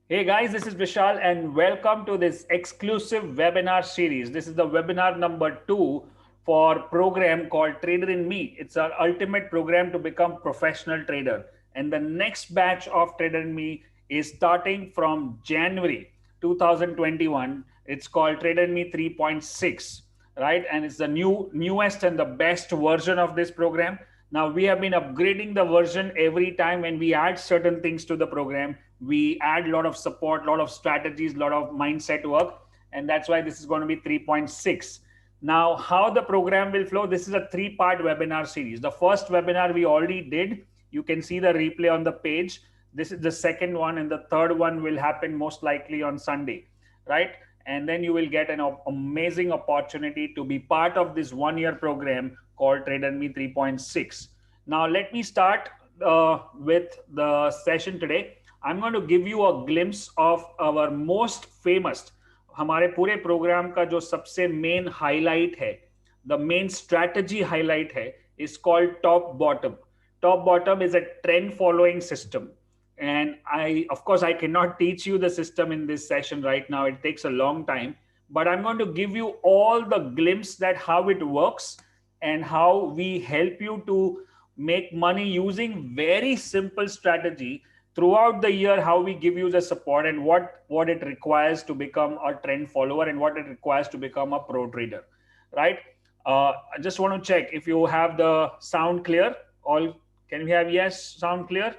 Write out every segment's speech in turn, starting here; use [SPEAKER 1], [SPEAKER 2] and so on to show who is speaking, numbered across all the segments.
[SPEAKER 1] Hey guys, this is Vishal and welcome to this exclusive webinar series. This is the webinar number 2 for program called Trader in Me. It's our ultimate program to become professional trader. And the next batch of Trader in Me is starting from January 2021. It's called Trader in Me 3.6, right? And it's the newest and the best version of this program. Now we have been upgrading the version every time when we add certain things to the program. We add a lot of support, a lot of strategies, a lot of mindset work, and that's why this is going to be 3.6. Now, how the program will flow, this is a 3-part webinar series. The first webinar we already did. You can see the replay on the page. This is the second one, and the third one will happen most likely on Sunday, right? And then you will get an amazing opportunity to be part of this 1-year program called Trader Me 3.6. Now, let me start with the session today. I'm going to give you a glimpse of our most famous, हमारे पूरे programme का जो सबसे main highlight है, the main strategy highlight है, is called top bottom. Top bottom is a trend following system. And of course, I cannot teach you the system in this session right now. It takes a long time, but I'm going to give you all the glimpse that how it works and how we help you to make money using very simple strategy throughout the year, how we give you the support and what it requires to become a trend follower and what it requires to become a pro trader, right? I just want to check if you have the sound clear. All, can we have yes, sound clear?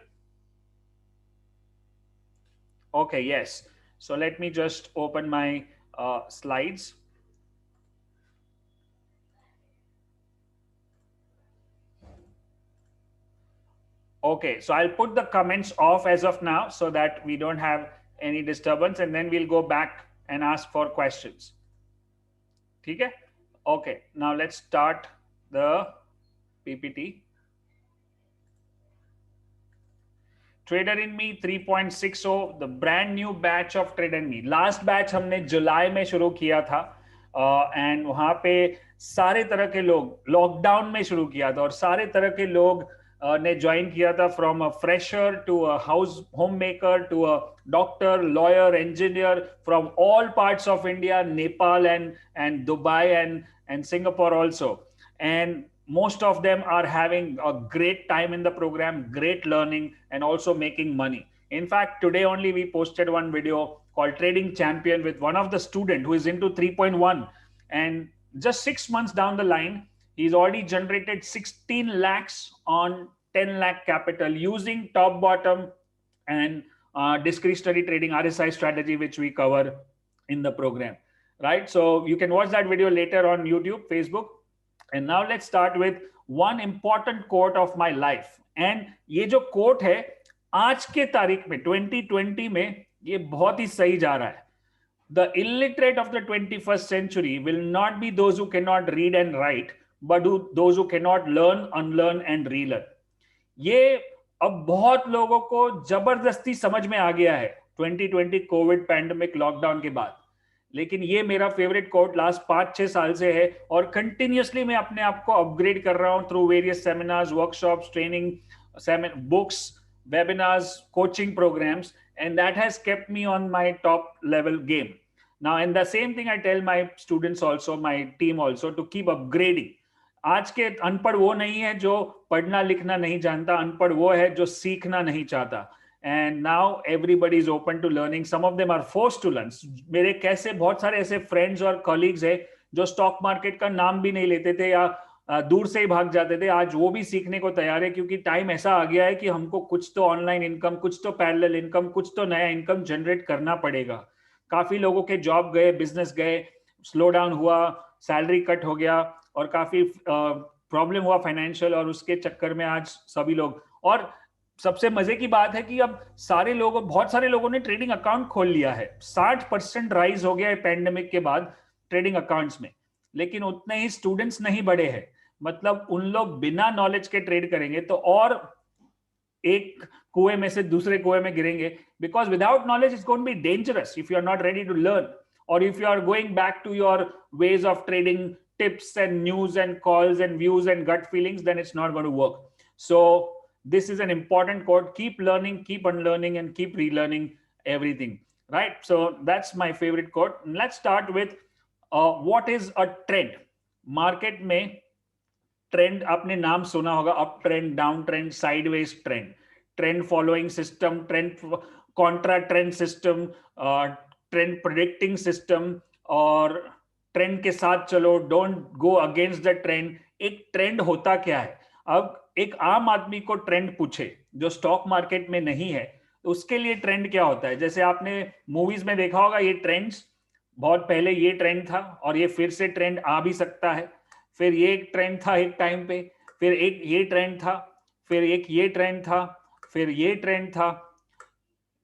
[SPEAKER 1] Okay, yes. So let me just open my slides. Okay, so I'll put the comments off as of now so that we don't have any disturbance, and then we'll go back and ask for questions. Okay? Okay, now let's start the PPT. Trader in Me 3.60, the brand new batch of Trader in Me. Last batch हमने जुलाई में शुरू किया था, and वहाँ पे सारे तरह के लोग, लॉकडाउन में शुरू किया था और सारे तरह के लोग ने ज्वाइन किया था, from a fresher to a house home maker to a doctor, lawyer, engineer, from all parts of India, Nepal and Dubai and Singapore also. And most of them are having a great time in the program, great learning, and also making money. In fact, today only we posted one video called Trading Champion with one of the student who is into 3.1, and just 6 months down the line, he's already generated 16 lakhs on 10 lakh capital using top bottom and discretionary trading, RSI strategy, which we cover in the program, right? So you can watch that video later on YouTube, Facebook. And now let's start with one important quote of my life. And ये जो quote है, आज के तारीख में 2020 में ये बहुत ही सही जा रहा है. The illiterate of the 21st century will not be those who cannot read and write, but those who cannot learn, unlearn and relearn. ये अब बहुत लोगों को जबरदस्ती समझ में आ गया है 2020 कोविड पैंडेमिक लॉकडाउन के बाद. लेकिन ये मेरा फेवरेट कोट लास्ट 5-6 साल से है और कंटिन्यूसली मैं अपने आप को अपग्रेड कर रहा हूं through various seminars, workshops, training, books, webinars, coaching programs, and that has kept me on my top level game. Now, and the same thing I tell my students also, my team also, to keep upgrading. आज के अनपढ़ वो नहीं है जो पढ़ना लिखना नहीं जानता, अनपढ़ वो है जो सीखना नहीं चाहता. And now everybody is open to learning. Some of them are forced to learn. मेरे कैसे बहुत सारे ऐसे फ्रेंड्स और कॉलीग्स हैं जो स्टॉक मार्केट का नाम भी नहीं लेते थे या दूर से ही भाग जाते थे, आज वो भी सीखने को तैयार है, क्योंकि टाइम ऐसा आ गया है कि हमको कुछ तो ऑनलाइन इनकम, कुछ तो पैरेलल इनकम, कुछ तो नया इनकम जनरेट करना पड़ेगा. काफी लोगों के जॉब गए, बिजनेस गए, स्लो डाउन हुआ, सैलरी कट हो गया और काफी प्रॉब्लम हुआ फाइनेंशियल, और उसके चक्कर में आज सभी लोग, और सबसे मजे की बात है कि अब बहुत सारे लोगों ने ट्रेडिंग अकाउंट खोल लिया है. 60% राइज हो गया है पैंडेमिक के बाद ट्रेडिंग अकाउंट्स में, लेकिन उतने ही स्टूडेंट्स नहीं बढ़े हैं. मतलब उन लोग बिना नॉलेज के ट्रेड करेंगे तो और एक कुएं में से दूसरे कुएं में गिरेंगे, because without knowledge it's going to be dangerous if you are not ready to learn, or if you are going back to your ways of trading, tips and news and calls and views and gut feelings, then it's not going to work. So this is an important quote. Keep learning, keep unlearning, and keep relearning. everything, right? So that's my favorite quote. Let's start with what is a trend. Market में trend आपने नाम सुना होगा, up trend, down trend, sideways trend, trend following system, trend Contra trend system, trend predicting system, और trend के साथ चलो, don't go against the trend. एक ट्रेंड होता क्या है? अब एक आम आदमी को ट्रेंड पूछे जो स्टॉक मार्केट में नहीं है, तो उसके लिए ट्रेंड क्या होता है? जैसे आपने मूवीज में देखा होगा, ये ट्रेंड्स बहुत पहले ये ट्रेंड था और ये फिर से ट्रेंड आ भी सकता है. फिर ये एक ट्रेंड था एक टाइम पे, फिर एक ये ट्रेंड था, फिर एक ये ट्रेंड था, फिर ये ट्रेंड था,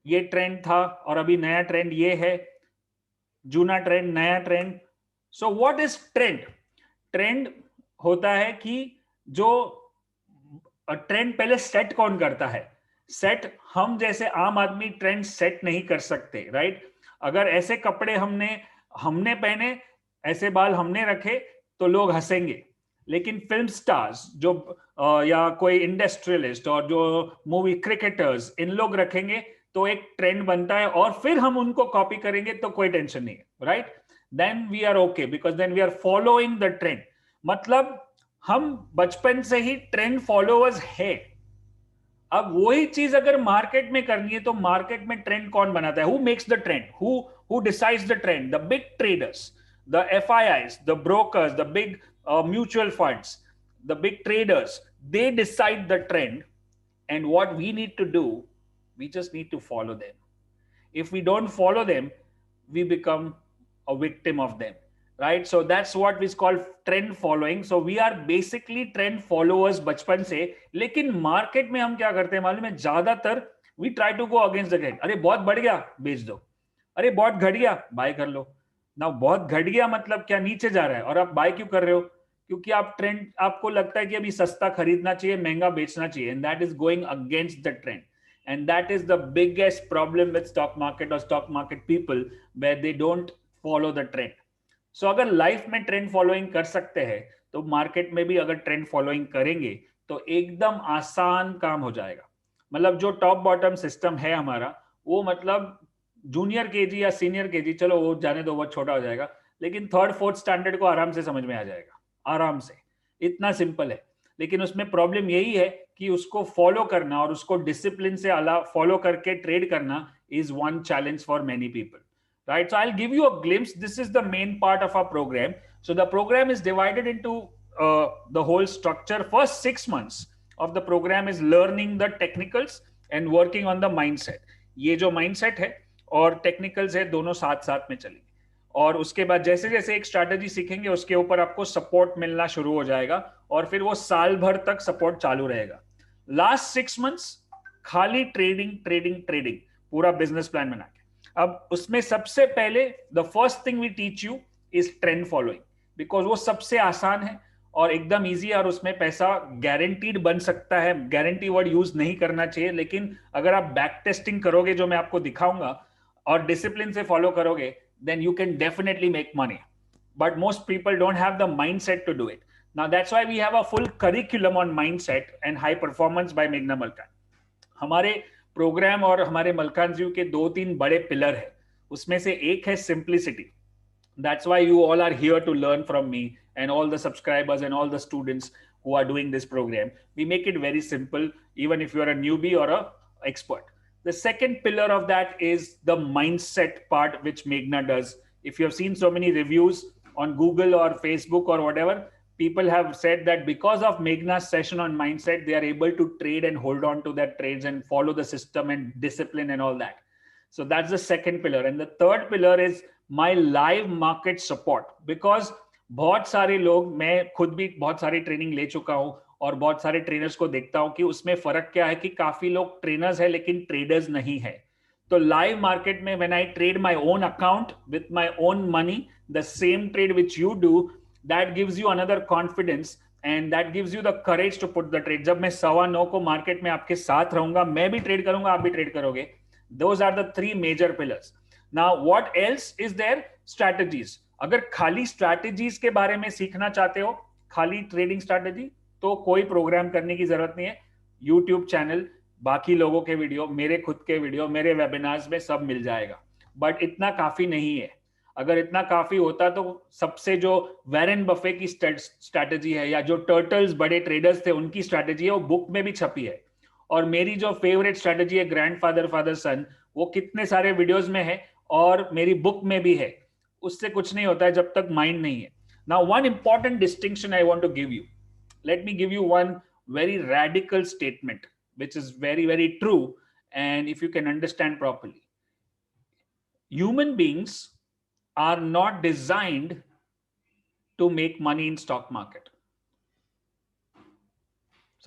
[SPEAKER 1] ये ट्रेंड था, और अभी नया ट्रेंड ये है, जूना ट्रेंड, नया trend. So what is trend? Trend होता है कि जो ट्रेंड पहले सेट कौन करता है? सेट हम जैसे आम आदमी ट्रेंड सेट नहीं कर सकते, राइट? अगर ऐसे कपड़े हमने पहने, ऐसे बाल हमने रखे तो लोग हंसेंगे. लेकिन फिल्म स्टार्स जो या कोई इंडस्ट्रियलिस्ट और जो मूवी क्रिकेटर्स, इन लोग रखेंगे तो एक ट्रेंड बनता है, और फिर हम उनको कॉपी करेंगे तो कोई टेंशन नहीं है, right? Then we are okay, because then we are following the trend. मतलब हम बचपन से ही ट्रेंड फॉलोअर्स है. अब वही चीज अगर मार्केट में करनी है तो मार्केट में ट्रेंड कौन बनाता है? Who makes the trend? Who decides the trend? The big traders, the FIIs, the brokers, the big mutual funds, the big traders, they decide the trend. And what we need to do, we just need to follow them. If we don't follow them, we become a victim of them, right? So that's what is called trend following. So we are basically trend followers बचपन से. लेकिन market में हम क्या करते हैं मालूम है? ज्यादातर we try to go against the trend. अरे बहुत बढ़ गया, बेच दो. अरे बहुत घट गया, बाय कर लो. ना बहुत घट गया मतलब क्या? नीचे जा रहा है और आप बाय क्यों कर रहे हो? क्योंकि आप ट्रेंड, आपको लगता है कि अभी सस्ता खरीदना चाहिए, महंगा बेचना चाहिए, and that is going against the trend. And that is the biggest problem with stock market और stock market people, where they don't follow the trend. So अगर लाइफ में ट्रेंड फॉलोइंग कर सकते हैं तो मार्केट में भी अगर ट्रेंड फॉलोइंग करेंगे तो एकदम आसान काम हो जाएगा. मतलब जो टॉप बॉटम सिस्टम है हमारा, वो मतलब जूनियर केजी या सीनियर केजी, चलो वो जाने दो, वो छोटा हो जाएगा, लेकिन थर्ड फोर्थ स्टैंडर्ड को आराम से समझ में आ जाएगा, आराम से. इतना सिंपल है. लेकिन उसमें प्रॉब्लम यही है कि उसको फॉलो करना और उसको डिसिप्लिन से अलग फॉलो करके ट्रेड करना is one challenge for many people, right? So I'll give you a glimpse. This is the main part of our program. So the program is divided into the whole structure. First 6 months of the program is learning the technicals and working on the mindset. ये जो mindset है और technicals है, दोनों साथ साथ में चलेंगे. और उसके बाद जैसे जैसे एक स्ट्रैटेजी सीखेंगे उसके ऊपर आपको सपोर्ट मिलना शुरू हो जाएगा, और फिर वो साल भर तक सपोर्ट चालू रहेगा. लास्ट 6 मंथ्स खाली ट्रेडिंग ट्रेडिंग ट्रेडिंग, पूरा बिजनेस प्लान बना के. अब उसमें सबसे पहले the first thing we teach you is trend following, because वो सबसे आसान है और एकदम इजी है, और उसमें पैसा गारंटीड बन सकता है. गारंटी वर्ड यूज नहीं करना चाहिए, लेकिन अगर आप बैक टेस्टिंग करोगे जो मैं आपको दिखाऊंगा और डिसिप्लिन से फॉलो करोगे, then you can definitely make money. But most people don't have the mindset to do it. Now that's why we have a full curriculum on mindset and high performance by Meghna Malkan. हमारे programme और हमारे मलकान जी के 2-3 बड़े pillar है. उसमें से एक है simplicity. That's why you all are here to learn from me and all the subscribers and all the students who are doing this program. We make it very simple, even if you are a newbie or a expert. The second pillar of that is the mindset part, which Meghna does. If you have seen so many reviews on Google or Facebook or whatever, people have said that because of Meghna's session on mindset, they are able to trade and hold on to their trades and follow the system and discipline and all that. So that's the second pillar. And the third pillar is my live market support. Because बहुत सारे लोग, मैं खुद भी बहुत सारी training ले चुका हूं और बहुत सारे ट्रेनर्स को देखता हूं कि उसमें फर्क क्या है कि काफी लोग ट्रेनर्स है लेकिन ट्रेडर्स नहीं है. तो लाइव मार्केट में when I trade my own account with my own money, the same trade which you do, that gives you another confidence and that gives you the courage to put the trade. जब मैं 9:15 को market में आपके साथ रहूंगा, मैं भी trade करूंगा, आप भी ट्रेड करोगे. Those are the 3 major pillars. Now what else is there? Strategies. अगर खाली स्ट्रैटेजीज के बारे में सीखना चाहते हो, खाली ट्रेडिंग स्ट्रैटेजी, तो कोई प्रोग्राम करने की जरूरत नहीं है. यूट्यूब चैनल बाकी लोगों के वीडियो, मेरे खुद के वीडियो, मेरे वेबिनार्स में सब मिल जाएगा, बट इतना काफी नहीं है। अगर इतना काफी होता तो सबसे जो वॉरेन बफे की स्ट्रैटेजी है या जो टर्टल्स बड़े ट्रेडर्स थे उनकी स्ट्रैटेजी है वो बुक में भी छपी है, और मेरी जो फेवरेट स्ट्रैटेजी है ग्रैंडफादर फादर सन, वो कितने सारे वीडियोस में है और मेरी बुक में भी है। उससे कुछ नहीं होता है जब तक माइंड नहीं है। Now one important distinction I want to give you, let me give you one very radical statement which is very very true, and if you can understand properly, human beings are not designed to make money in stock market.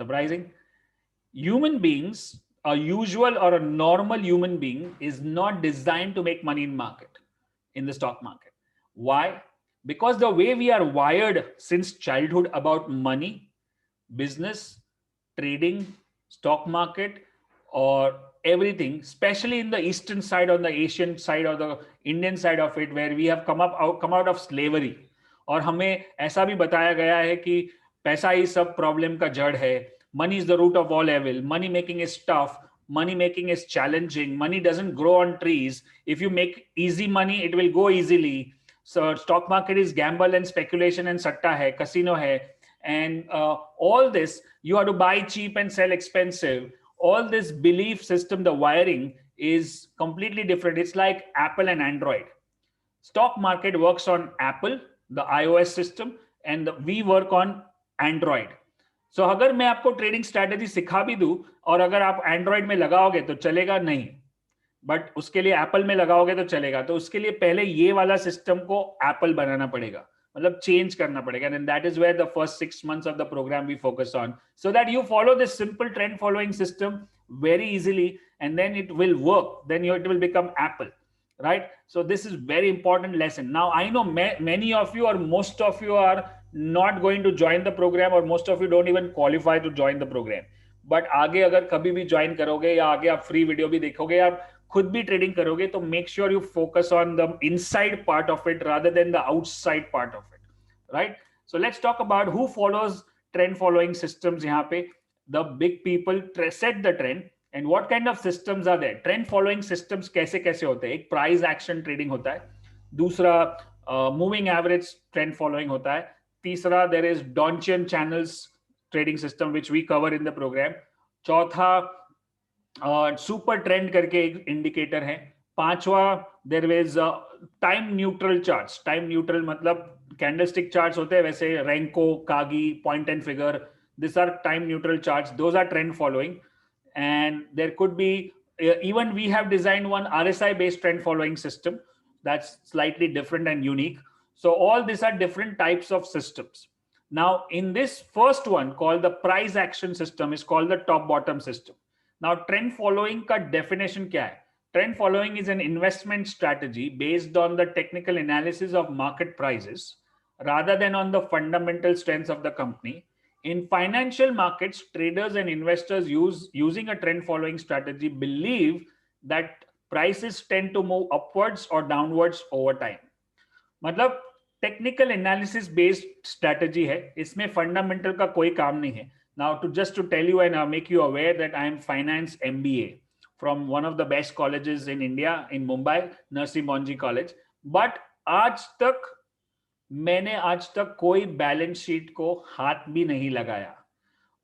[SPEAKER 1] Surprising. Human beings, a usual or a normal human being is not designed to make money in market, in the stock market. Why? Because the way we are wired since childhood about money, business, trading, stock market, or everything, especially in the eastern side, on the Asian side, or the Indian side of it, where we have come out of slavery, और हमें ऐसा भी बताया गया है कि पैसा ही सब प्रॉब्लम का जड़ है, money is the root of all evil, money making is tough, money making is challenging, money doesn't grow on trees, if you make easy money it will go easily, so stock market is gamble and speculation and satta hai, casino hai, and all this, you have to buy cheap and sell expensive. All this belief system, the wiring is completely different. It's like Apple and Android. Stock market works on Apple, the iOS system, and we work on Android. So अगर मैं आपको trading strategy सिखा भी दूं और अगर आप Android में लगाओगे तो चलेगा नहीं, बट उसके लिए एप्पल में लगाओगे तो चलेगा। तो उसके लिए पहले ये वाला सिस्टम को एप्पल बनाना पड़ेगा, मतलब चेंज करना पड़ेगा, and that is where the first 6 months of the programme we focus on, so that you follow this simple trend following system very easily, and then it will work, then it will become Apple, right? So this is very important lesson. Now I know many of you or most of you are not going to join the program, or most of you don't even qualify to join the program, but आगे अगर कभी भी join करोगे या आगे आप free video भी देखोगे, आप खुद भी ट्रेडिंग करोगे, तो make sure you focus on the inside part of it rather than the outside part of it, right? So let's talk about who follows trend following systems. यहाँ पे the big people set the trend, and what kind of systems are there? Trend following systems कैसे कैसे होते हैं? एक price action trading होता है, दूसरा मूविंग एवरेज ट्रेंड फॉलोइंग होता है, तीसरा there is Donchian channels trading system which we cover in the program, चौथा सुपर ट्रेंड करके एक इंडिकेटर है, पांचवा there is time neutral charts. Time neutral मतलब कैंडलस्टिक चार्ट्स होते हैं वैसे, Renko, Kagi, point and figure, these are time neutral charts, those are trend following. And there could be even we have designed one RSI based trend following system that's slightly different and unique. So all these are different types of systems. Now in this first one called the price action system is called the top bottom system. Now trend following ka definition kya hai? Trend following is an investment strategy based on the technical analysis of market prices rather than on the fundamental strengths of the company. In financial markets, traders and investors using a trend following strategy believe that prices tend to move upwards or downwards over time. मतलब technical analysis based strategy है, इसमें fundamental का कोई काम नहीं है. Now to just to tell you and make you aware that I am finance MBA from one of the best colleges in India in Mumbai, Nursi Monji College. But मैंने आज तक कोई बैलेंस शीट को हाथ भी नहीं लगाया.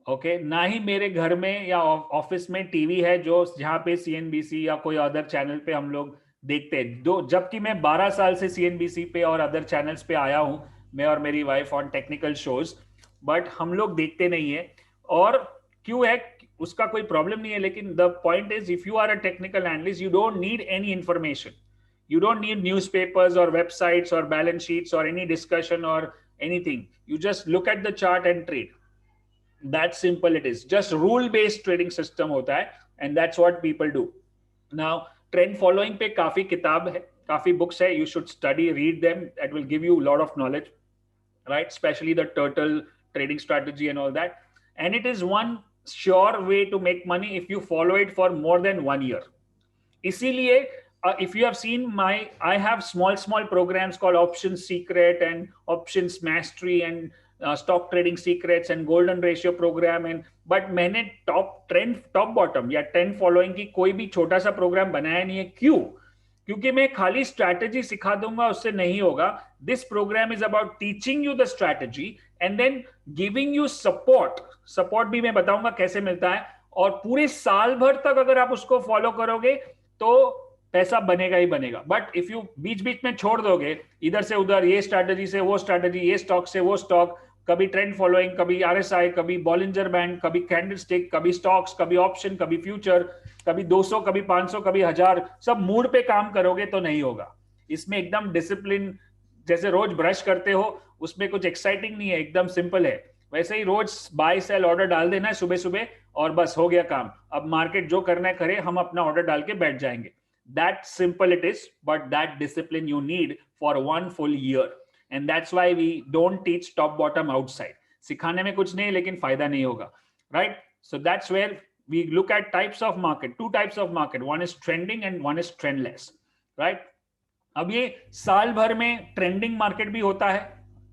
[SPEAKER 1] Okay, ना ही मेरे घर में या ऑफिस में टीवी है जो जहां पे CNBC या कोई अदर चैनल पे हम लोग देखते हैं. जबकि मैं 12 साल से CNBC पे और अदर चैनल्स पे आया हूं, मैं और मेरी wife, on technical shows, but हम लोग देखते नहीं है. और क्यों है उसका कोई प्रॉब्लम नहीं है, लेकिन the point is if you are a technical analyst you don't need any information. You don't need newspapers or websites or balance sheets or any discussion or anything. You just look at the chart and trade. That simple it is. Just rule-based trading system hota hai, and that's what people do. Now, trend following pe काफी किताब है, काफी books है. You should study, read them. That will give you a lot of knowledge, right? Especially the turtle trading strategy and all that. And it is one sure way to make money if you follow it for more than 1 year. इसीलिए if you have seen I have small programs called Options Secret and Options Mastery and stock trading secrets and golden ratio programme and, but मैंने top bottom या trend following की कोई भी छोटा सा programme बनाया नहीं है। क्यों? क्योंकि मैं खाली स्ट्रैटेजी सिखा दूंगा उससे नहीं होगा। This programme is about teaching you the strategy and then giving you support. Support भी मैं बताऊंगा कैसे मिलता है, और पूरे साल भर तक अगर आप उसको फॉलो करोगे तो पैसा बनेगा ही बनेगा। बट इफ यू बीच बीच में छोड़ दोगे, इधर से उधर, ये स्ट्रैटेजी से वो स्ट्रैटेजी, ये स्टॉक से वो स्टॉक, कभी ट्रेंड फॉलोइंग, कभी आरएसआई, कभी बॉलिंजर बैंड, कभी कैंडलस्टिक, कभी स्टॉक्स, कभी ऑप्शन, कभी फ्यूचर, कभी 200, कभी 500, कभी 1000, सब मूड पे काम करोगे तो नहीं होगा। इसमें एकदम डिसिप्लिन, जैसे रोज ब्रश करते हो उसमें कुछ एक्साइटिंग नहीं है, एकदम सिंपल है। वैसे ही रोज बाय सेल ऑर्डर डाल देना है सुबह सुबह और बस हो गया काम। अब मार्केट जो करना है करे, हम अपना ऑर्डर डाल के बैठ जाएंगे। That simple it is, but that discipline you need for 1 full year. And that's why we don't teach top bottom outside. सिखाने में कुछ नहीं लेकिन फायदा नहीं होगा, right? So that's where we look at types of market, two types of market. One is trending and one is trendless, right? अब ये साल भर में ट्रेंडिंग मार्केट भी होता है,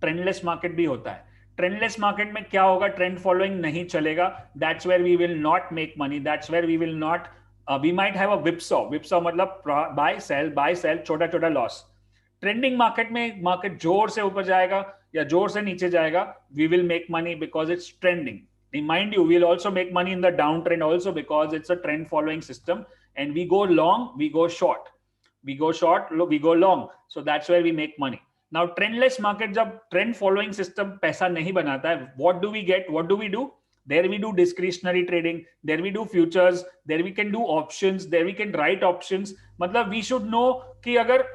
[SPEAKER 1] ट्रेंडलेस मार्केट भी होता है। ट्रेंडलेस मार्केट में क्या होगा? ट्रेंड फॉलोइंग नहीं चलेगा। That's where we will not make money, that's where we will not, we might have a whipsaw। whipsaw मतलब बाय सेल, छोटा छोटा लॉस। ट्रेंडिंग मार्केट में मार्केट जोर से ऊपर जाएगा या जोर से नीचे जाएगा, we will make money because it's trending. Mind you, we'll also make money in the downtrend also because it's a trend following system, and we go long, we go short, we go short, we go long, so that's where we make money. Now trendless market, जब trend following system पैसा नहीं बनाता है, what do we get, what do we do? There we do discretionary trading, there we do futures, there we can do options, there we can write options। मतलब we should know कि अगर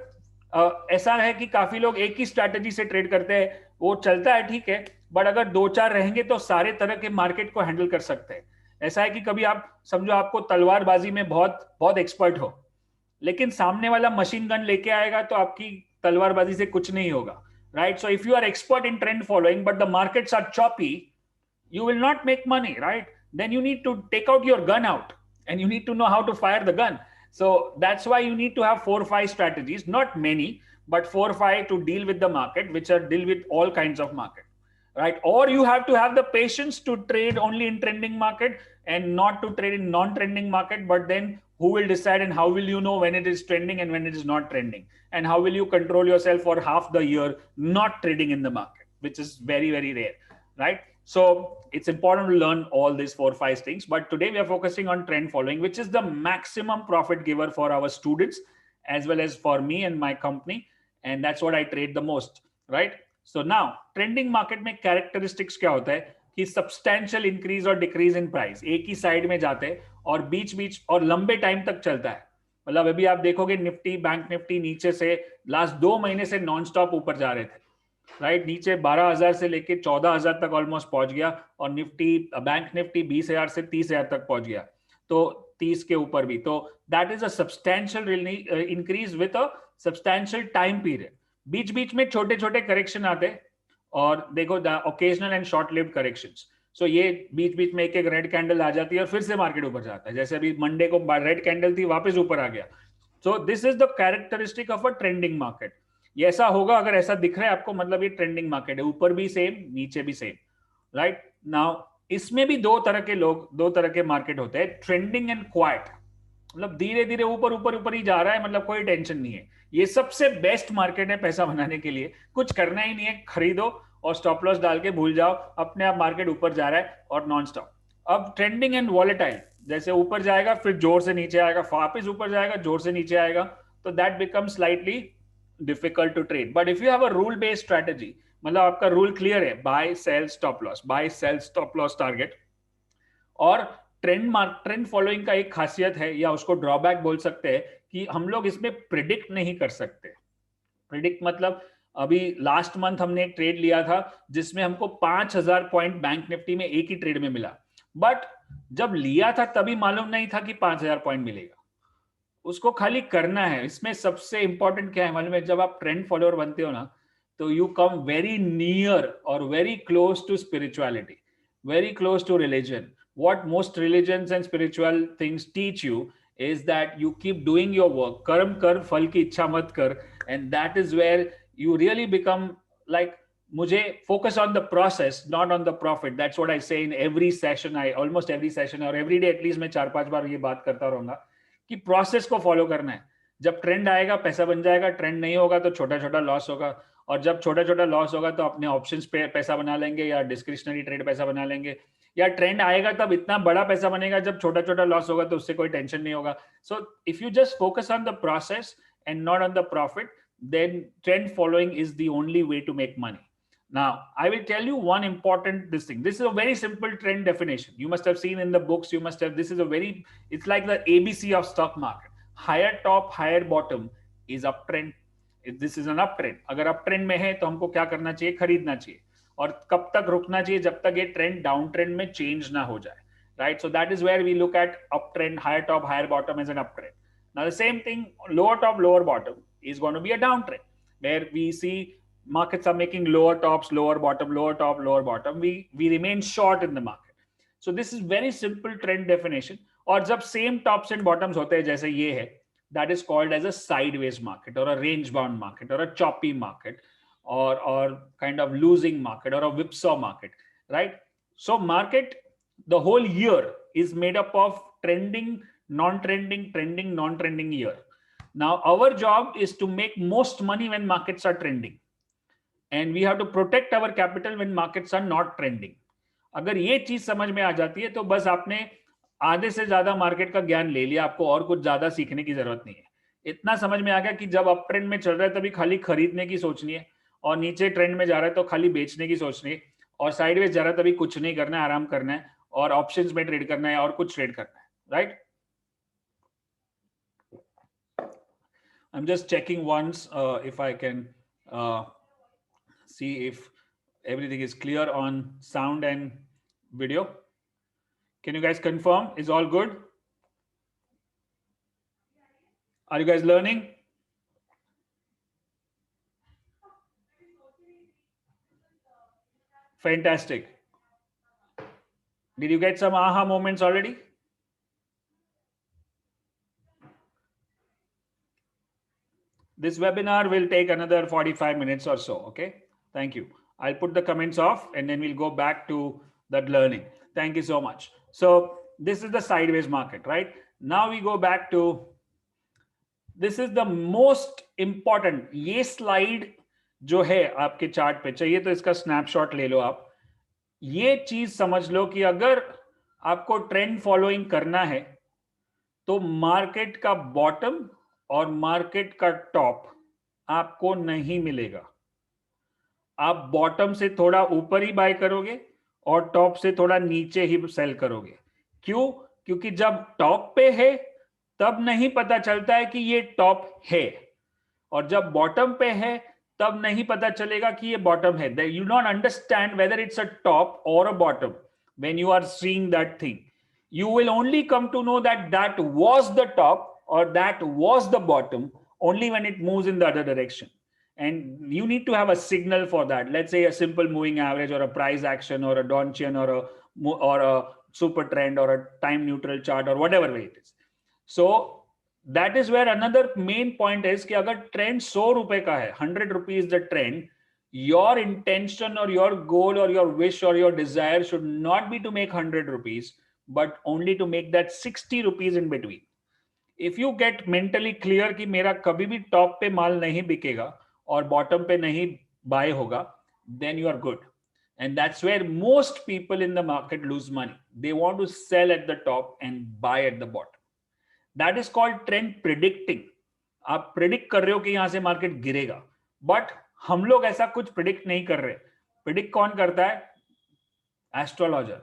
[SPEAKER 1] ऐसा है कि काफी लोग एक ही स्ट्रैटेजी से ट्रेड करते हैं, वो चलता है ठीक है, बट अगर 2-4 रहेंगे तो सारे तरह के मार्केट को हैंडल कर सकते हैं। ऐसा है कि कभी आप समझो आपको तलवारबाजी में बहुत बहुत एक्सपर्ट हो, लेकिन सामने वाला मशीन गन लेके आएगा तो आपकी तलवारबाजी से कुछ नहीं होगा, right? So if you are expert in trend following but the markets are choppy, you will not make money, right? Then you need to take out your gun out and you need to know how to fire the gun. So that's why you need to have 4-5 strategies, not many, but 4-5 to deal with the market, which are deal with all kinds of market, right? Or you have to have the patience to trade only in trending market and not to trade in non-trending market. But then who will decide and how will you know when it is trending and when it is not trending? And how will you control yourself for half the year not trading in the market, which is very, very rare, right? So it's important to learn all these 4-5 things. But today we are focusing on trend following, which is the maximum profit giver for our students as well as for me and my company. And that's what I trade the most, right? So now trending market में characteristics क्या होता है कि substantial increase और decrease in price, एक ही side में जाते हैं और बीच बीच और लंबे टाइम तक चलता है। मतलब अभी आप देखोगे निफ्टी, बैंक निफ्टी नीचे से लास्ट 2 महीने से नॉन स्टॉप ऊपर जा रहे थे, राइट? नीचे 12,000 से लेके 14,000 तक ऑलमोस्ट पहुंच गया, और निफ्टी, बैंक निफ्टी 20,000 से 30,000 तक पहुंच गया, तो 30 के ऊपर भी। तो that is a substantial increase with a substantial time period. बीच बीच में छोटे छोटे करेक्शन आते, और देखो the occasional and short lived corrections. So ये बीच बीच में एक एक रेड कैंडल आ जाती है और फिर से मार्केट ऊपर जाता है, जैसे अभी मंडे को रेड कैंडल थी, वापस ऊपर आ गया। So this is the characteristic of a trending market. ये ऐसा होगा, अगर ऐसा दिख रहा है आपको, मतलब ये ट्रेंडिंग मार्केट है, ऊपर भी सेम नीचे भी सेम, राइट? नाउ इसमें भी दो तरह के लोग, दो तरह के मार्केट होते हैं, ट्रेंडिंग एंड क्वाइट। मतलब धीरे धीरे ऊपर ऊपर ऊपर ही जा रहा है, मतलब कोई टेंशन नहीं है। ये सबसे बेस्ट मार्केट है पैसा बनाने के लिए, कुछ करना ही नहीं है, खरीदो और स्टॉप लॉस डाल के भूल जाओ, अपने आप मार्केट ऊपर जा रहा है और नॉन स्टॉप। अब ट्रेंडिंग एंड वॉलेटाइल, जैसे ऊपर जाएगा फिर जोर से नीचे आएगा, वापिस ऊपर जाएगा जोर से नीचे आएगा, तो that become slightly difficult to trade. But if you have a rule based strategy, मतलब आपका रूल क्लियर है, buy sell stop loss, buy sell stop loss target. और ट्रेंड फॉलोइंग का एक खासियत है, या उसको ड्रॉबैक बोल सकते हैं, कि हम लोग इसमें प्रिडिक्ट नहीं कर सकते। प्रिडिक्ट मतलब अभी लास्ट मंथ हमने एक ट्रेड लिया था जिसमें हमको 5,000 पॉइंट बैंक निफ्टी में एक ही ट्रेड में मिला, बट जब लिया था तभी मालूम नहीं था कि 5,000 पॉइंट मिलेगा। उसको खाली करना है। इसमें सबसे इंपॉर्टेंट क्या है मालूम है? जब आप ट्रेंड फॉलोअर बनते हो ना, तो यू कम वेरी नियर और very close to spirituality, very close to religion. What most religions and spiritual things teach you is that you keep doing your work, कर्म कर, फल की इच्छा मत कर, and that is where you really become like मुझे focus on the process, not on the profit. That's what I say in every session. Almost every session और every day at least मैं 4-5 बार ये बात करता रहूंगा कि process को follow करना है. जब ट्रेंड आएगा पैसा बन जाएगा, ट्रेंड नहीं होगा तो छोटा छोटा लॉस होगा, और जब छोटा छोटा लॉस होगा तो अपने ऑप्शंस पे पैसा बना लेंगे या डिस्क्रिशनरी ट्रेड पैसा बना लेंगे, या ट्रेंड आएगा तब इतना बड़ा पैसा बनेगा, जब छोटा छोटा लॉस होगा तो उससे कोई टेंशन नहीं होगा. सो if you just focus on the process and not on the profit, then trend following is the only way to make money. Now, I will tell you one important this thing. This is a very simple trend definition. You must have seen in the books. You must have. This is a very. It's like the ABC of stock market. Higher top, higher bottom is uptrend. If this is an uptrend, अगर uptrend में है तो हमको क्या करना चाहिए? खरीदना चाहिए. और कब तक रुकना चाहिए? जब तक ये ट्रेंड डाउन ट्रेंड में चेंज ना हो जाए. Right. So that is where we look at uptrend, higher top, higher bottom as an uptrend. Now the same thing, lower top, lower bottom is going to be a downtrend, where we see markets are making lower tops, lower bottom, lower top, lower bottom. We remain short in the market. So this is very simple trend definition. और जब same tops and bottoms होते हैं जैसे ये है, that is called as a sideways market or a range bound market or a choppy market or kind of losing market or a whipsaw market, right? So market, the whole year is made up of trending, non-trending, trending, non-trending year. Now our job is to make most money when markets are trending, and we have to protect our capital when markets are not trending. अगर ये चीज समझ में आ जाती है तो बस आपने आधे से ज्यादा मार्केट का ज्ञान ले लिया, आपको और कुछ ज्यादा सीखने की जरूरत नहीं है. इतना समझ में आ गया कि जब अप ट्रेंड में चल रहा है तभी खाली खरीदने की सोचनी है, और नीचे ट्रेंड में जा रहा है तो खाली बेचने की सोचनी है, और साइडवेज जा रहा है तभी कुछ नहीं करना है, आराम करना है, और ऑप्शंस में ट्रेड करना है और कुछ ट्रेड करना है. Right. I'm just checking once if I can see if everything is clear on sound and video. Can you guys confirm? Is all good? Are you guys learning? Fantastic. Did you get some aha moments already? This webinar will take another 45 minutes or so. Okay. Thank you. I'll put the comments off and then we'll go back to that learning. Thank you so much. So this is the sideways market, right? Now we go back to, this is the most important. ये slide जो है आपके chart पे, चाहिए तो इसका snapshot ले लो आप. ये चीज समझ लो कि अगर आपको ट्रेंड फॉलोइंग करना है तो मार्केट का बॉटम और मार्केट का टॉप आपको नहीं मिलेगा. आप बॉटम से थोड़ा ऊपर ही बाय करोगे और टॉप से थोड़ा नीचे ही सेल करोगे. क्यों? क्योंकि जब टॉप पे है तब नहीं पता चलता है कि ये टॉप है, और जब बॉटम पे है तब नहीं पता चलेगा कि ये बॉटम है. You don't understand whether it's a top or a bottom when you are seeing that thing. You will only come to know that that was the top or that was the bottom only when it moves in the other direction. And you need to have a signal for that. Let's say a simple moving average or a price action or a Donchian or a super trend or a time neutral chart or whatever way it is. So that is where another main point is कि अगर trend 100 रुपए का है, 100 rupees the trend, your intention or your goal or your wish or your desire should not be to make 100 rupees, but only to make that 60 rupees in between. If you get mentally clear कि मेरा कभी भी top पे माल नहीं बिकेगा और bottom पे नहीं बाय होगा, then you are good. And that's where most people in the market lose money. They want to sell at the top and buy at the bottom. That is called trend predicting. आप predict कर रहे हो कि यहां से market गिरेगा, but हम लोग ऐसा कुछ प्रिडिक्ट नहीं कर रहे. प्रिडिक्ट कौन करता है? एस्ट्रोलॉजर,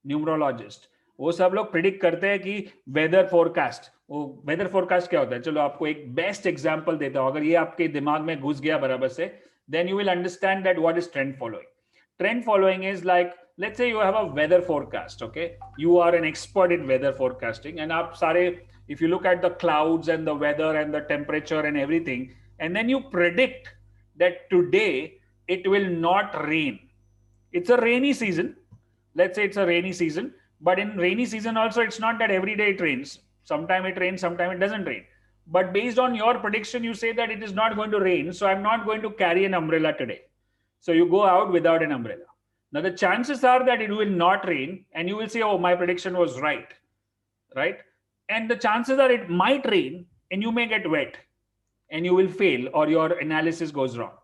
[SPEAKER 1] न्यूमरोलॉजिस्ट, वो सब लोग प्रिडिक्ट करते हैं कि वेदर फोरकास्ट. वो वेदर फोरकास्ट क्या होता है? चलो आपको एक बेस्ट एग्जांपल देता हूं. अगर ये आपके दिमाग में घुस गया बराबर से, then you will understand that what is trend following. Trend following is like, let's say you have a weather forecast. Okay, you are an expert in weather forecasting, and आप सारे, if you look at the clouds and the weather and the temperature and everything, and then you predict that today it will not rain. It's a rainy season. Let's say it's a rainy season, but in rainy season also, it's not that every day it rains. Sometime it rains, sometime it doesn't rain. But based on your prediction, you say that it is not going to rain, so I'm not going to carry an umbrella today. So you go out without an umbrella. Now the chances are that it will not rain, and you will say, "Oh, my prediction was right," right? And the chances are it might rain, and you may get wet, and you will fail, or your analysis goes wrong.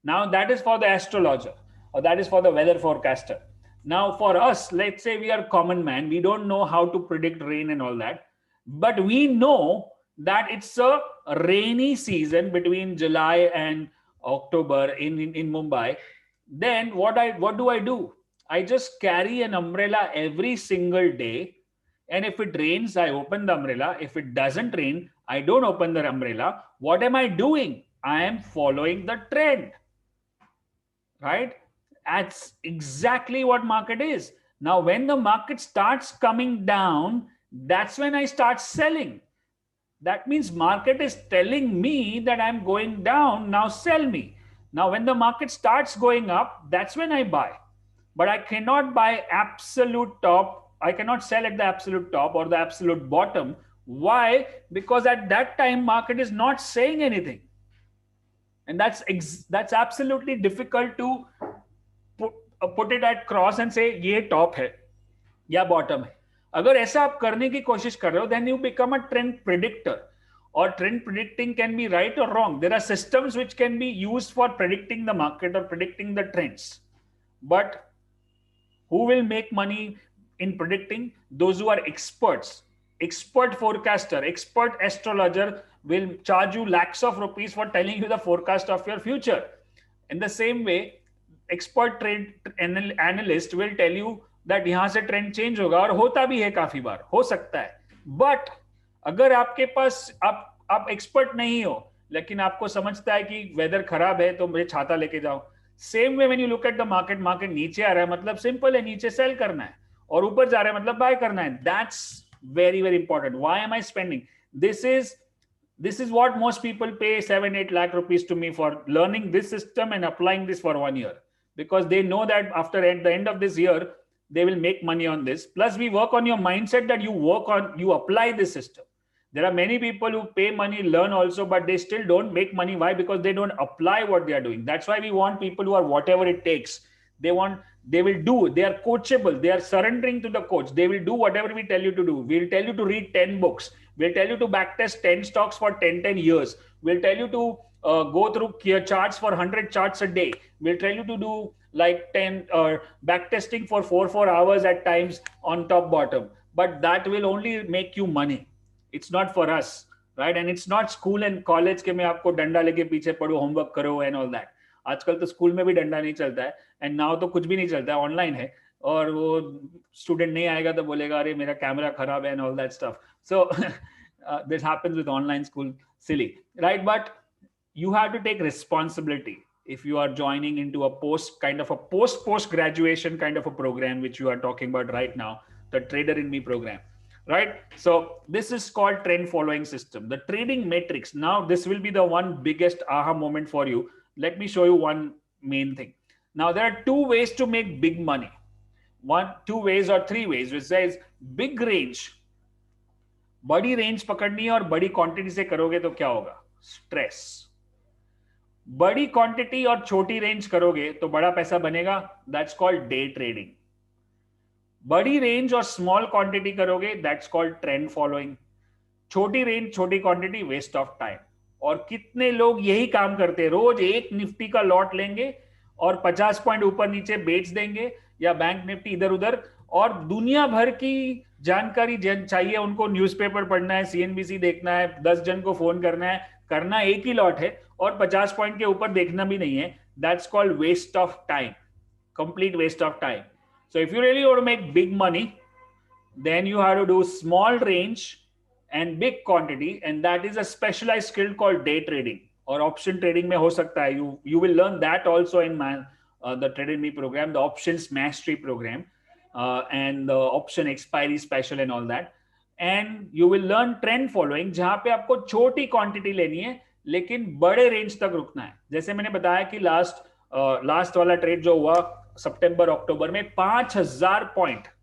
[SPEAKER 1] Now that is for the astrologer, or that is for the weather forecaster. Now for us, let's say we are common man, we don't know how to predict rain and all that, but we know that it's a rainy season between July and October in Mumbai. Then what do I do? I just carry an umbrella every single day, and if it rains, I open the umbrella. If it doesn't rain, I don't open the umbrella. What am I doing? I am following the trend, right? That's exactly what market is. Now, when the market starts coming down, that's when I start selling. That means market is telling me that I'm going down. Now sell me. Now, when the market starts going up, that's when I buy. But I cannot buy absolute top. I cannot sell at the absolute top or the absolute bottom. Why? Because at that time, market is not saying anything. And that's absolutely difficult to put it at cross and say, ये top है या bottom है. अगर ऐसा आप करने की कोशिश कर रहे हो, then you become a trend predictor. Or trend predicting can be right or wrong. There are systems which can be used for predicting the market or predicting the trends. But who will make money in predicting? Those who are experts. Expert forecaster, expert astrologer will charge you lakhs of rupees for telling you the forecast of your future. In the same way, expert trade analyst will tell you that यहाँ से trend change होगा, और होता भी है, काफी बार हो सकता है. बट अगर आपके पास आप एक्सपर्ट नहीं हो, लेकिन आपको समझता है कि वेदर खराब है तो मुझे छाता लेके जाओ. Same way when you look at the market, market नीचे आ रहा है मतलब सिंपल है, नीचे सेल करना है, और ऊपर जा रहा है मतलब बाय करना है. That's very very important. Why am I spending? This is what most people pay 7-8 lakh rupees to me for learning this system and applying this for 1 year, because they know that after at the end of this year they will make money on this. Plus we work on your mindset, that you apply this system. There are many people who pay money, learn also, but they still don't make money. Why? Because they don't apply what they are doing. That's why we want people who are whatever it takes. They will do. They are coachable. They are surrendering to the coach. They will do whatever we tell you to do. We'll tell you to read 10 books. We'll tell you to backtest 10 stocks for 10 years. We'll tell you to go through charts for 100 charts a day. We'll tell you to do like 10 backtesting for 4 hours at times on top bottom. But that will only make you money. It's not for us, right? And it's not school and college के मैं आपको डंडा लेके पीछे पढ़ो, homework करो and all that. आजकल तो स्कूल में भी डंडा नहीं चलता है, एंड नाउ तो कुछ भी नहीं चलता है, ऑनलाइन है, और वो स्टूडेंट नहीं आएगा तो बोलेगा अरे मेरा कैमरा खराब है and all that stuff. So this happens with online school, silly, right? But you have to take responsibility if you are joining into a post graduation kind of a program which you are talking about right now, the Trader in Me program, right? So this is called trend following system, the trading matrix. Now this will be the one biggest aha moment for you. Let me show you one main thing. Now there are two ways to make big money. Two ways or three ways, which says big range. बड़ी range पकड़नी है और बड़ी quantity से करोगे तो क्या होगा? स्ट्रेस. बड़ी क्वांटिटी और छोटी रेंज करोगे तो बड़ा पैसा बनेगा. That's called day trading. बड़ी रेंज और स्मॉल क्वांटिटी करोगे, दैट्स कॉल्ड ट्रेंड फॉलोइंग. छोटी रेंज छोटी क्वांटिटी, वेस्ट ऑफ टाइम. और कितने लोग यही काम करते हैं? रोज एक निफ्टी का लॉट लेंगे और 50 पॉइंट ऊपर नीचे बेच देंगे, या बैंक निफ्टी इधर उधर, और दुनिया भर की जानकारी चाहिए उनको. न्यूज़पेपर पढ़ना है, सीएनबीसी देखना है, 10 जन को फोन करना है, करना एक ही लॉट है और 50 पॉइंट के ऊपर देखना भी नहीं है. That's called waste of time, complete waste of time. So if you really want to make big money, then you have to do small range and big quantity, and that is a specialized skill called day trading or option trading में हो सकता है. You will learn that also in the Trade in Me program, the options mastery program, and the option expiry special and all that. And you will learn trend following, जहाँ पे आपको छोटी quantity लेनी है लेकिन बड़े रेंज तक रुकना है. जैसे मैंने बताया कि लास्ट वाला ट्रेड जो हुआ सितंबर अक्टूबर में, 5000 point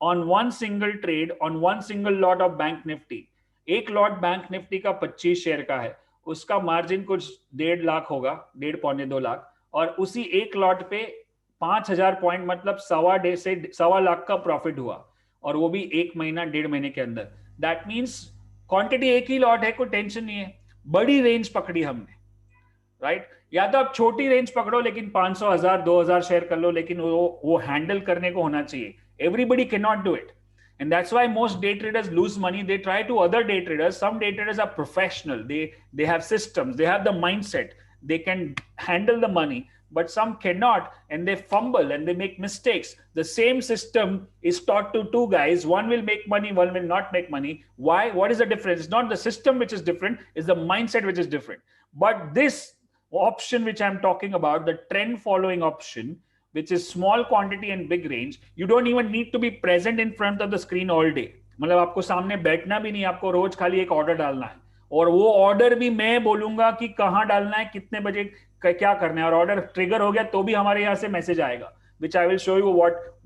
[SPEAKER 1] on one single trade, on one single lot of bank Nifty. एक लॉट बैंक निफ्टी का 25 शेयर का है, उसका मार्जिन कुछ 1.5 लाख होगा, 1.5 पौने 2 लाख, और उसी एक लॉट पे 5,000 पॉइंट मतलब 1.25 लाख का प्रॉफिट हुआ, और वो भी 1 महीना 1.5 महीने के अंदर। दैट मीन्स क्वांटिटी एक ही लॉट है, कोई टेंशन नहीं है। बड़ी रेंज पकड़ी हमने, राइट? या तो आप छोटी रेंज पकड़ो लेकिन 500, 1000, 2000 शेयर कर लो, लेकिन वो हैंडल करने को होना चाहिए। Everybody can not do it, and that's why most day traders lose money. They try to other day traders. Some day traders are professional, they have systems, they have the mindset, they can handle the money, but some cannot, and they fumble and they make mistakes. The same system is taught to two guys, one will make money, one will not make money. Why? What is the difference? It's not the system which is different, it's the mindset which is different. But this option which I'm talking about, the trend following option, which is small quantity and big range, you don't even need to be present in front of the screen all day. मतलब आपको सामने बैठना भी नहीं, आपको रोज खाली एक order डालना है, और वो ऑर्डर भी मैं बोलूंगा कि कहाँ डालना है, कितने बजे क्या करना है, और ऑर्डर ट्रिगर हो गया तो भी हमारे यहाँ से मैसेज आएगा, which I will show you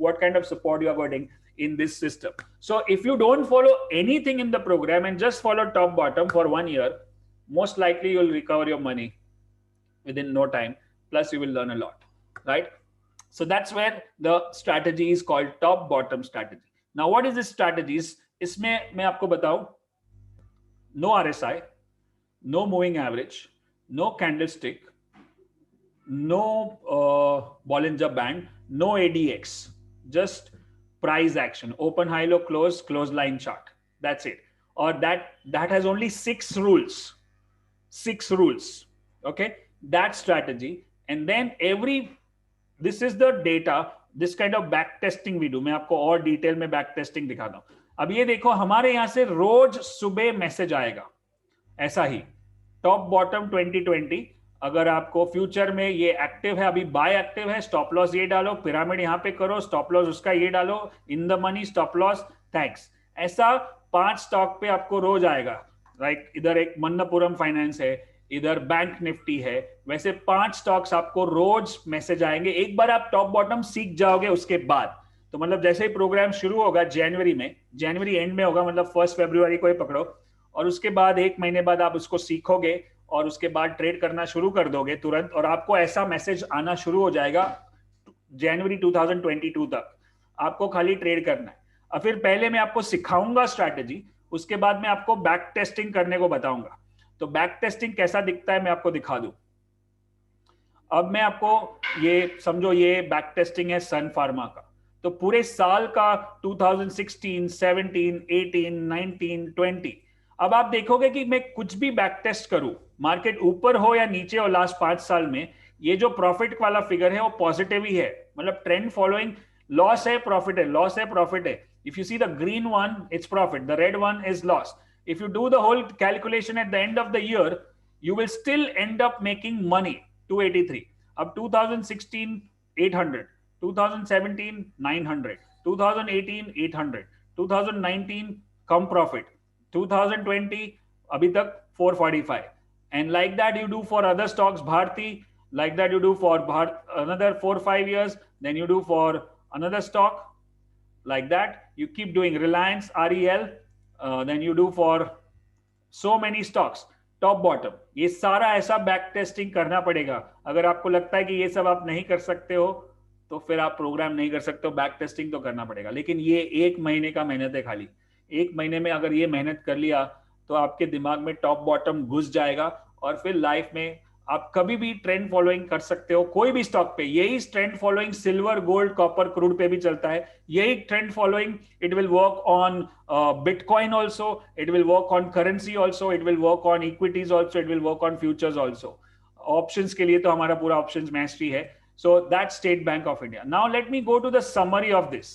[SPEAKER 1] what kind of support you are getting in this system. So if you don't follow anything in the program and just follow top bottom for 1 year, most likely you'll recover your money within no time, plus you will learn a lot, right? So that's where the strategy is called top bottom strategy. Now what is this strategies? इसमें मैं आपको बताऊं, no RSI, no moving average, no candlestick, no Bollinger Band, no ADX, just price action, open, high, low, close line chart. That's it. Or that has only 6 rules. 6 rules. Okay, that strategy. And then this is the data, this kind of back testing we do. मैं आपको और detail में back testing दिखाता हूं. अब ये देखो, हमारे यहां से रोज सुबह मैसेज आएगा ऐसा ही, टॉप बॉटम 2020. अगर आपको फ्यूचर में ये एक्टिव है, अभी बाय एक्टिव है, स्टॉप लॉस ये डालो, पिरामिड यहां पे करो, स्टॉप लॉस उसका ये डालो, in the money, stop loss, thanks. ऐसा 5 स्टॉक पे आपको रोज आएगा, राइट? इधर एक मन्नपुरम फाइनेंस है, इधर बैंक निफ्टी है, वैसे 5 स्टॉक्स आपको रोज मैसेज आएंगे. एक बार आप टॉप बॉटम सीख जाओगे उसके बाद, तो मतलब जैसे ही प्रोग्राम शुरू होगा जनवरी एंड में होगा, मतलब 1 फरवरी को ही पकड़ो, और उसके बाद 1 महीने बाद आप उसको सीखोगे और उसके बाद ट्रेड करना शुरू कर दोगे तुरंत, और आपको ऐसा मैसेज आना शुरू हो जाएगा जनवरी 2022 तक. आपको खाली ट्रेड करना है. और फिर पहले मैं आपको सिखाऊंगा स्ट्रैटेजी, उसके बाद मैं आपको बैक टेस्टिंग करने को बताऊंगा. तो बैक टेस्टिंग कैसा दिखता है मैं आपको दिखा दूं. अब मैं आपको ये समझो, ये बैक टेस्टिंग है सन फार्मा का. तो पूरे साल का 2016, 17, 18, 19, 20, अब आप देखोगे कि मैं कुछ भी बैक टेस्ट करूं, मार्केट ऊपर हो या नीचे हो, लास्ट 5 साल में ये जो प्रॉफिट वाला फिगर है वो पॉजिटिव ही है. मतलब ट्रेंड फॉलोइंग, लॉस है प्रॉफिट है, लॉस है प्रॉफिट है. If you see the green one its profit, the red one is loss. If you do the whole calculation at the end of the year, you will still end up making money. 283. Up 2016, 800. 2017, 900. 2018, 800. 2019, come profit. 2020, abhi tak 445. And like that you do for other stocks, Bharti. Like that you do for another 4-5 years. Then you do for another stock. Like that you keep doing Reliance, REL. Then you do for so many stocks, top bottom. ये सारा ऐसा back testing करना पड़ेगा. अगर आपको लगता है कि ये सब आप नहीं कर सकते हो, तो फिर आप प्रोग्राम नहीं कर सकते हो. बैक टेस्टिंग तो करना पड़ेगा, लेकिन ये 1 महीने का मेहनत है खाली. 1 महीने में अगर ये मेहनत कर लिया तो आपके दिमाग में टॉप बॉटम घुस जाएगा, और फिर लाइफ में आप कभी भी ट्रेंड फॉलोइंग कर सकते हो कोई भी स्टॉक पे. यही trend following silver, gold, copper, crude पे भी चलता है. यही trend following it will work on bitcoin also, it will work on currency also, it will work on equities also, it will work on futures also. Options के लिए तो हमारा पूरा ऑप्शंस मैस्ट्री है. So that State Bank of India. Now let me go to the summary of this.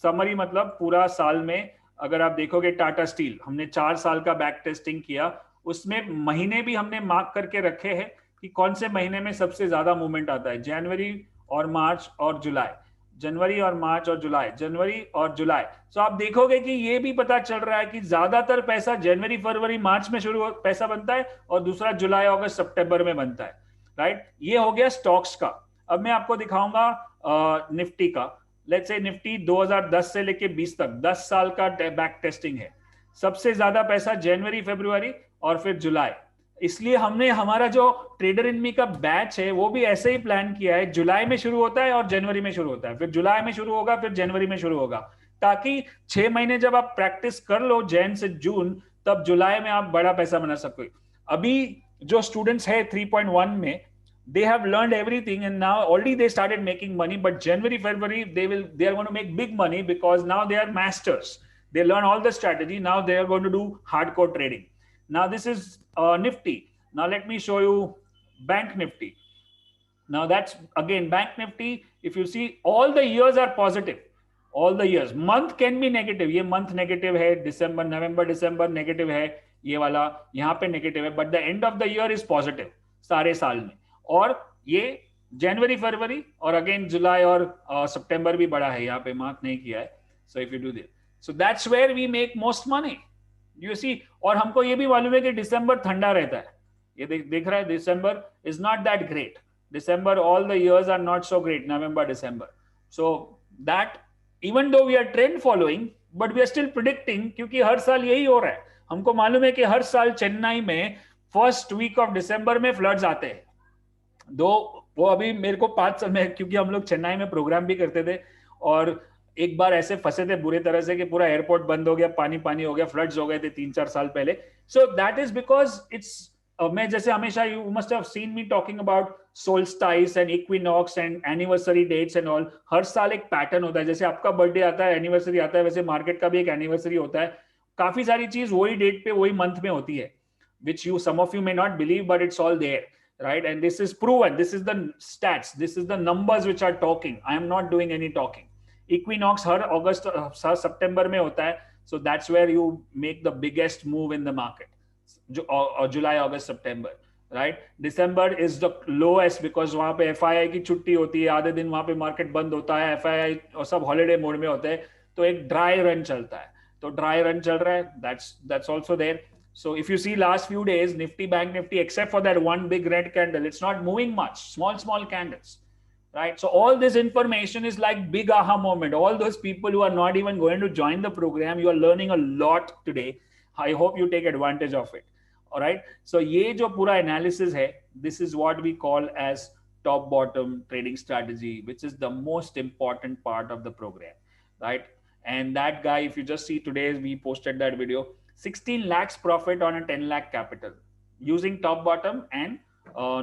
[SPEAKER 1] Summary मतलब पूरा साल में अगर आप देखोगे, टाटा स्टील हमने 4 साल का बैक टेस्टिंग किया, उसमें महीने भी हमने मार्क करके रखे हैं कि कौन से महीने में सबसे ज्यादा मूवमेंट आता है. जनवरी और मार्च और जुलाई, जनवरी और मार्च और जुलाई, जनवरी और जुलाई. सो आप देखोगे कि ये भी पता चल रहा है कि ज्यादातर पैसा जनवरी, फरवरी, मार्च में शुरू पैसा बनता है, और दूसरा जुलाई, अगस्त, सितंबर में बनता है, राइट? ये हो गया स्टॉक्स का. अब मैं आपको दिखाऊंगा निफ्टी का. लेट्स से निफ्टी 2010 से लेके 20 तक 10 साल का बैक टेस्टिंग है. सबसे ज्यादा पैसा जनवरी, फरवरी और फिर जुलाई. इसलिए हमने हमारा जो ट्रेडर इन मी का बैच है वो भी ऐसे ही प्लान किया है, जुलाई में शुरू होता है और जनवरी में शुरू होता है, फिर जुलाई में शुरू होगा, फिर जनवरी में शुरू होगा, ताकि 6 महीने जब आप प्रैक्टिस कर लो जैन से जून, तब जुलाई में आप बड़ा पैसा बना सको। अभी जो स्टूडेंट्स है 3.1 में, they have learned everything and now already they started making money, but January February they are going to make big money because now they are masters, they learn all the strategy, now they are going to do hardcore trading. Now this is Nifty. Now let me show you Bank Nifty. Now that's again Bank Nifty. If you see, all the years are positive, all the years. Month can be negative, ये month negative है, December November December negative है, ये वाला यहाँ पे negative है, but the end of the year is positive सारे साल में। और ये जनवरी फरवरी और अगेन जुलाई और सितंबर भी बड़ा है, यहाँ पे मार्क नहीं किया है। So if you do this, so that's where we make most money, you see. और हमको ये भी मालूम है कि दिसंबर ठंडा रहता है, ये देख रहा है, December is not that great, December all the years are not so great, November December. So that even though we are trend following, but we are still predicting, क्योंकि हर साल यही हो रहा है। हमको मालूम है कि हर साल चेन्नई में फर्स्ट वीक ऑफ दिसंबर में फ्लड्स आते हैं। दो वो अभी मेरे को 5 साल में, क्योंकि हम लोग चेन्नई में प्रोग्राम भी करते थे, और एक बार ऐसे फंसे थे बुरी तरह से कि पूरा एयरपोर्ट बंद हो गया, पानी पानी हो गया, फ्लड्स हो गए थे 3-4 साल पहले। So that is because it's, मैं जैसे हमेशा, you must have seen me talking about solstice and equinox and anniversary dates and all. हर साल एक पैटर्न होता है, जैसे आपका बर्थडे आता है, एनिवर्सरी आता है, वैसे मार्केट का भी एक एनिवर्सरी होता है। काफी सारी चीज वही डेट पे वही मंथ में होती है, which you, some of you may not believe, but it's all there, right? And this is proven, this is the stats, this is the numbers which are talking. I am not doing any talking. Equinox हर अगस्त सितंबर में होता है, so that's where you make the biggest move in the market, July August September, right? December is the lowest because वहां पे FII की छुट्टी होती है, आधे दिन वहां पे मार्केट बंद होता है, FII और सब हॉलिडे मोड में होते हैं, तो एक ड्राई रन चलता है, तो ड्राई रन चल रहा है, that's also there. So if you see last few days, Nifty, Bank Nifty, except for that one big red candle, it's not moving much, small candles, right? So all this information is like big aha moment. All those people who are not even going to join the program, you are learning a lot today. I hope you take advantage of it. All right. So ये जो पूरा analysis है, this is what we call as top bottom trading strategy, which is the most important part of the program, right? And that guy, if you just see today, we posted that video, 16 lakhs profit on a 10 lakh capital using top bottom and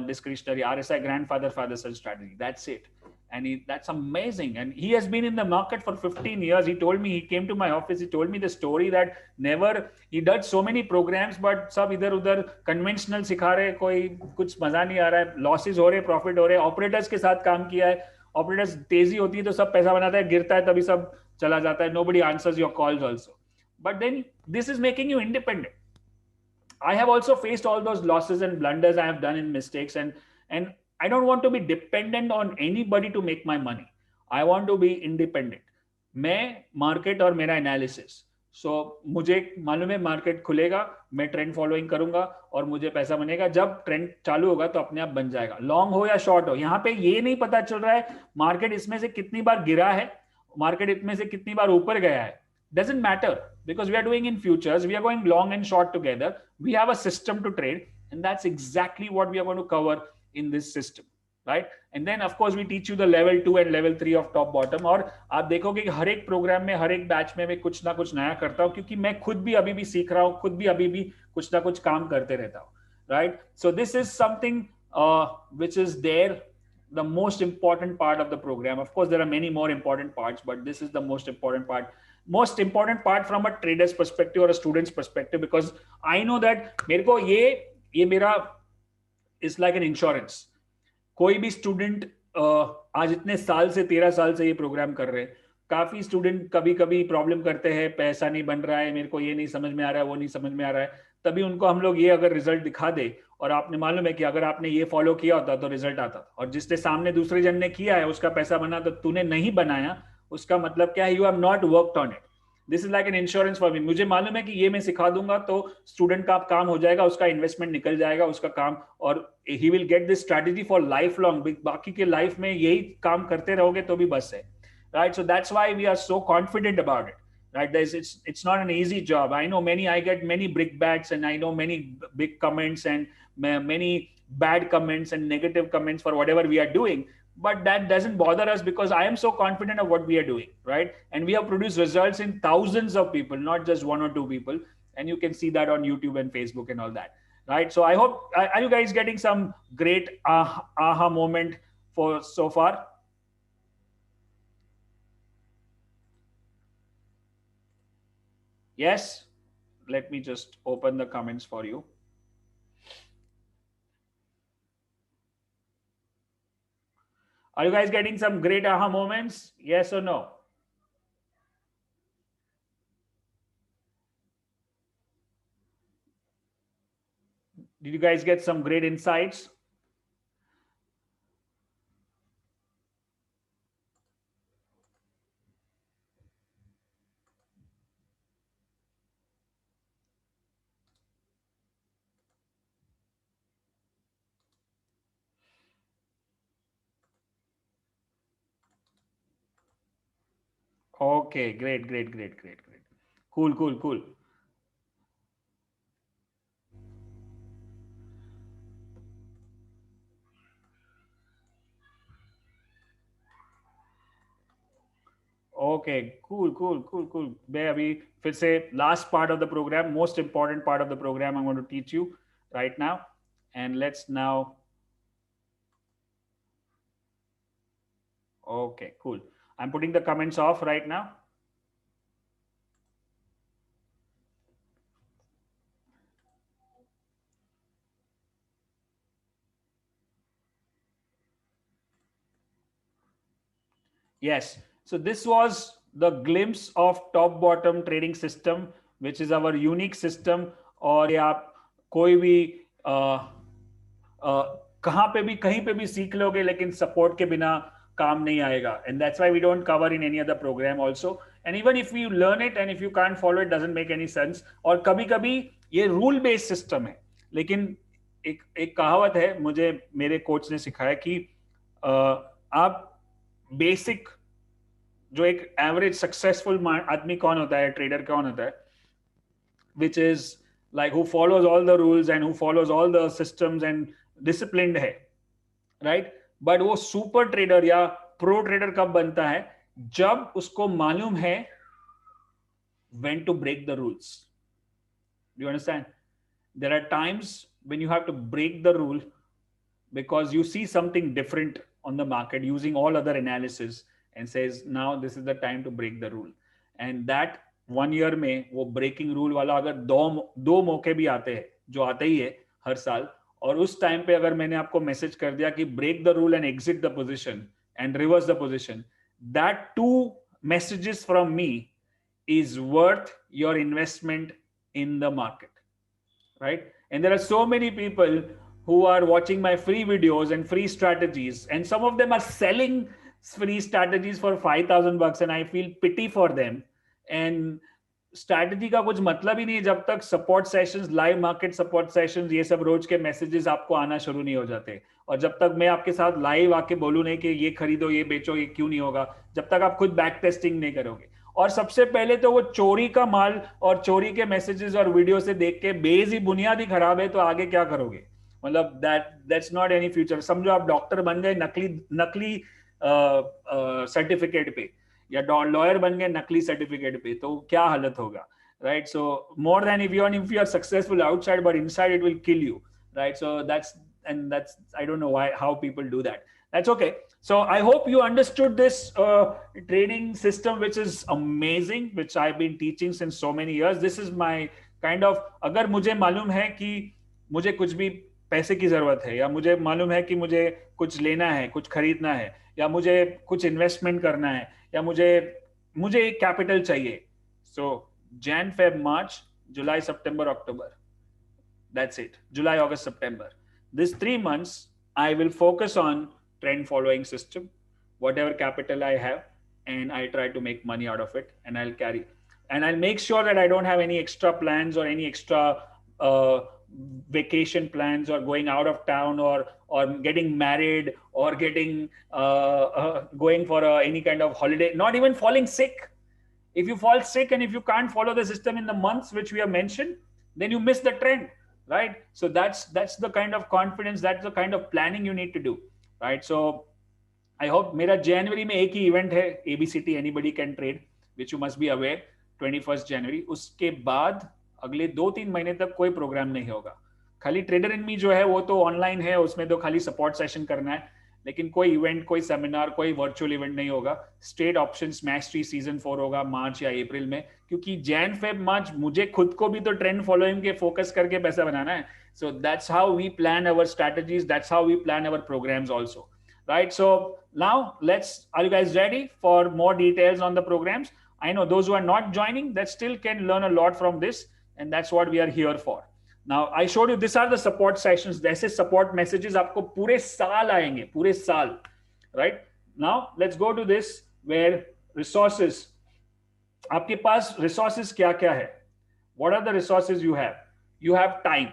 [SPEAKER 1] discretionary RSI grandfather father son strategy. That's it. And that's amazing. And he has been in the market for 15 years. He told me, he came to my office, he told me the story that never, he does so many programs, but सब इधर उधर conventional सिखा रहे, कोई कुछ मजा नहीं आ रहा है, losses हो रहे, profit हो रहे, operators के साथ काम किया है, operators तेजी होती है तो सब पैसा बनाता है, गिरता है तभी सब चला जाता है, nobody answers your calls also. But then this is making you independent. I have also faced all those losses and blunders I have done in mistakes, and I don't want to be dependent on anybody to make my money. I want to be independent. मैं market और मेरा analysis, सो मुझे मालूम है market खुलेगा, मैं trend following करूंगा और मुझे पैसा बनेगा, जब ट्रेंड चालू होगा तो अपने आप बन जाएगा, लॉन्ग हो या शॉर्ट हो। यहाँ पे ये नहीं पता चल रहा है मार्केट इसमें से कितनी बार गिरा है, मार्केट इसमें से कितनी बार ऊपर गया है, doesn't matter, because we are doing in futures, we are going long and short together, we have a system to trade, and that's exactly what we are going to cover in this system, right? And then of course we teach you the level 2 and level 3 of top bottom, और आप देखोगे कि हर एक programme में, हर एक batch में मैं कुछ ना कुछ नया करता हूँ, क्योंकि मैं खुद भी अभी भी सीख रहा हूँ, खुद भी अभी भी कुछ ना कुछ काम करते रहता हूँ, right? So this is something which is there, the most important part of the program. Of course there are many more important parts, but this is the most important part from a trader's perspective or a student's perspective, because I know that मेरे को ये मेरा is like an insurance. कोई भी student आज इतने साल से 13 साल से ये प्रोग्राम कर रहे हैं, काफी स्टूडेंट कभी कभी प्रॉब्लम करते हैं, पैसा नहीं बन रहा है, मेरे को ये नहीं समझ में आ रहा है, वो नहीं समझ में आ रहा है, तभी उनको हम लोग ये अगर रिजल्ट दिखा दे, और आपने मालूम है कि अगर आपने ये फॉलो किया होता तो रिजल्ट आता, और जिसने सामने दूसरे जन ने किया है उसका पैसा बना, तो तूने नहीं बनाया, उसका मतलब क्या है, you have not worked on it. This is like an insurance for me. मुझे मालूम है कि ये मैं सिखा दूंगा तो स्टूडेंट का काम हो जाएगा, उसका इन्वेस्टमेंट निकल जाएगा, उसका काम, और he will get this strategy for life long, बाकी के लाइफ में यही काम करते रहोगे तो भी बस है, right? So that's why we are so confident about it, right? It's not an easy job. I know I get many brickbats, and I know many big comments and many bad comments and negative comments for whatever we are doing. But that doesn't bother us because I am so confident of what we are doing, right? And we have produced results in thousands of people, not just one or two people. And you can see that on YouTube and Facebook and all that, right? So I hope, are you guys getting some great aha moment for so far? Yes? Let me just open the comments for you. Are you guys getting some great aha moments? Yes or no? Did you guys get some great insights? Okay, great, great, great, great, great. Cool, cool, cool. Okay, cool, cool, cool, cool. मैं अभी फिर से last part of the program, most important part of the program I'm going to teach you right now. And let's now, okay, cool. I'm putting the comments off right now. Yes. So this was the glimpse of top bottom trading system, which is our unique system. और ये आप कोई भी कहाँ पे भी कहीं पे भी सीख लोगे, लेकिन सपोर्ट के बिना काम नहीं आएगा. And that's why we don't cover in any other program also. And even if you learn it and if you can't follow it, doesn't make any sense. और कभी कभी ये रूल बेस्ड सिस्टम है, लेकिन एक एक कहावत है, मुझे मेरे कोच ने सिखाया कि आप बेसिक, जो एक एवरेज सक्सेसफुल आदमी कौन होता है, ट्रेडर कौन होता है, which is like who follows all the rules and who follows all the systems and disciplined है, right? But वो सुपर ट्रेडर या प्रो ट्रेडर कब बनता है? जब उसको मालूम है when to break the rules. Do you understand? There are times when you have to break the rule because you see something different on the market using all other analysis and says now this is the time to break the rule. And that 1 year में वो breaking rule वाला अगर दो मौके भी आते हैं, जो आते ही है हर साल, और उस टाइम पे अगर मैंने आपको मैसेज कर दिया कि break the rule and exit the position and reverse the position, that 2 messages from me is worth your investment in the market, right? And there are so many people who are watching my free videos and free strategies, and some of them are selling free strategies for $5,000, and I feel pity for them. And strategy का कुछ मतलब ही नहीं जब तक support sessions, live market support sessions, ये सब रोज के messages आपको आना शुरू नहीं हो जाते. और जब तक मैं आपके साथ लाइव आके बोलूं नहीं कि ये खरीदो, ये बेचो, ये क्यों नहीं होगा, जब तक आप खुद बैक टेस्टिंग नहीं करोगे. और सबसे पहले तो वो चोरी का माल और चोरी के मैसेजेस और वीडियो से देख के बेस ही बुनियादी खराब है, तो आगे क्या करोगे? मतलब दैट्स नॉट एनी फ्यूचर. समझो आप डॉक्टर बन गए नकली नकली सर्टिफिकेट पे, या लॉयर बन गए नकली सर्टिफिकेट पे, तो क्या हालत होगा, right? So more than if you are successful outside, but inside it will kill you, right? So that's I don't know how people do that. That's okay. So I hope you understood this trading system, which is amazing, which I've been teaching since so many years. This is my kind of, अगर मुझे मालूम है कि मुझे कुछ भी पैसे की जरूरत है, या मुझे मालूम है कि मुझे कुछ लेना है, कुछ खरीदना है, या मुझे कुछ इन्वेस्टमेंट करना है, या मुझे एक कैपिटल चाहिए. So Jan, Feb, March, July, September, October. That's it. July, August, September. These 3 months, I will focus on trend following system, whatever capital I have, and I try to make money out of it, and I'll carry. And I'll make sure that I don't have any extra plans or any extra vacation plans, or going out of town, or getting married, or getting going for any kind of holiday, not even falling sick. If you fall sick and if you can't follow the system in the months which we have mentioned, then you miss the trend, right? So that's the kind of confidence, that's the kind of planning you need to do, right? So I hope मेरा जनवरी में एक ही event है ABCT anybody can trade which you must be aware 21 जनवरी. उसके बाद अगले 2-3 महीने तक कोई प्रोग्राम नहीं होगा. खाली ट्रेडर इन मी जो है वो तो ऑनलाइन है, उसमें तो खाली सपोर्ट सेशन करना है, लेकिन कोई इवेंट, कोई सेमिनार, कोई वर्चुअल इवेंट नहीं होगा. स्ट्रेट ऑप्शंस मैस्टरी सीजन 4 होगा मार्च या अप्रैल में, क्योंकि जैन फेब मार्च मुझे खुद को भी तो ट्रेंड फॉलोइंग के फोकस करके पैसा बनाना है. So that's how we plan our strategies, that's how we plan our programmes also, right? So now are you guys ready for more details on the programs? I know those who are not joining, that still can learn a lot from this, and that's what we are here for. Now I showed you, these are the support sessions. ऐसे support messages आपको पूरे साल आएंगे, पूरे साल, right? Now let's go to this where resources. आपके पास resources क्या क्या है? What are the resources you have? You have time.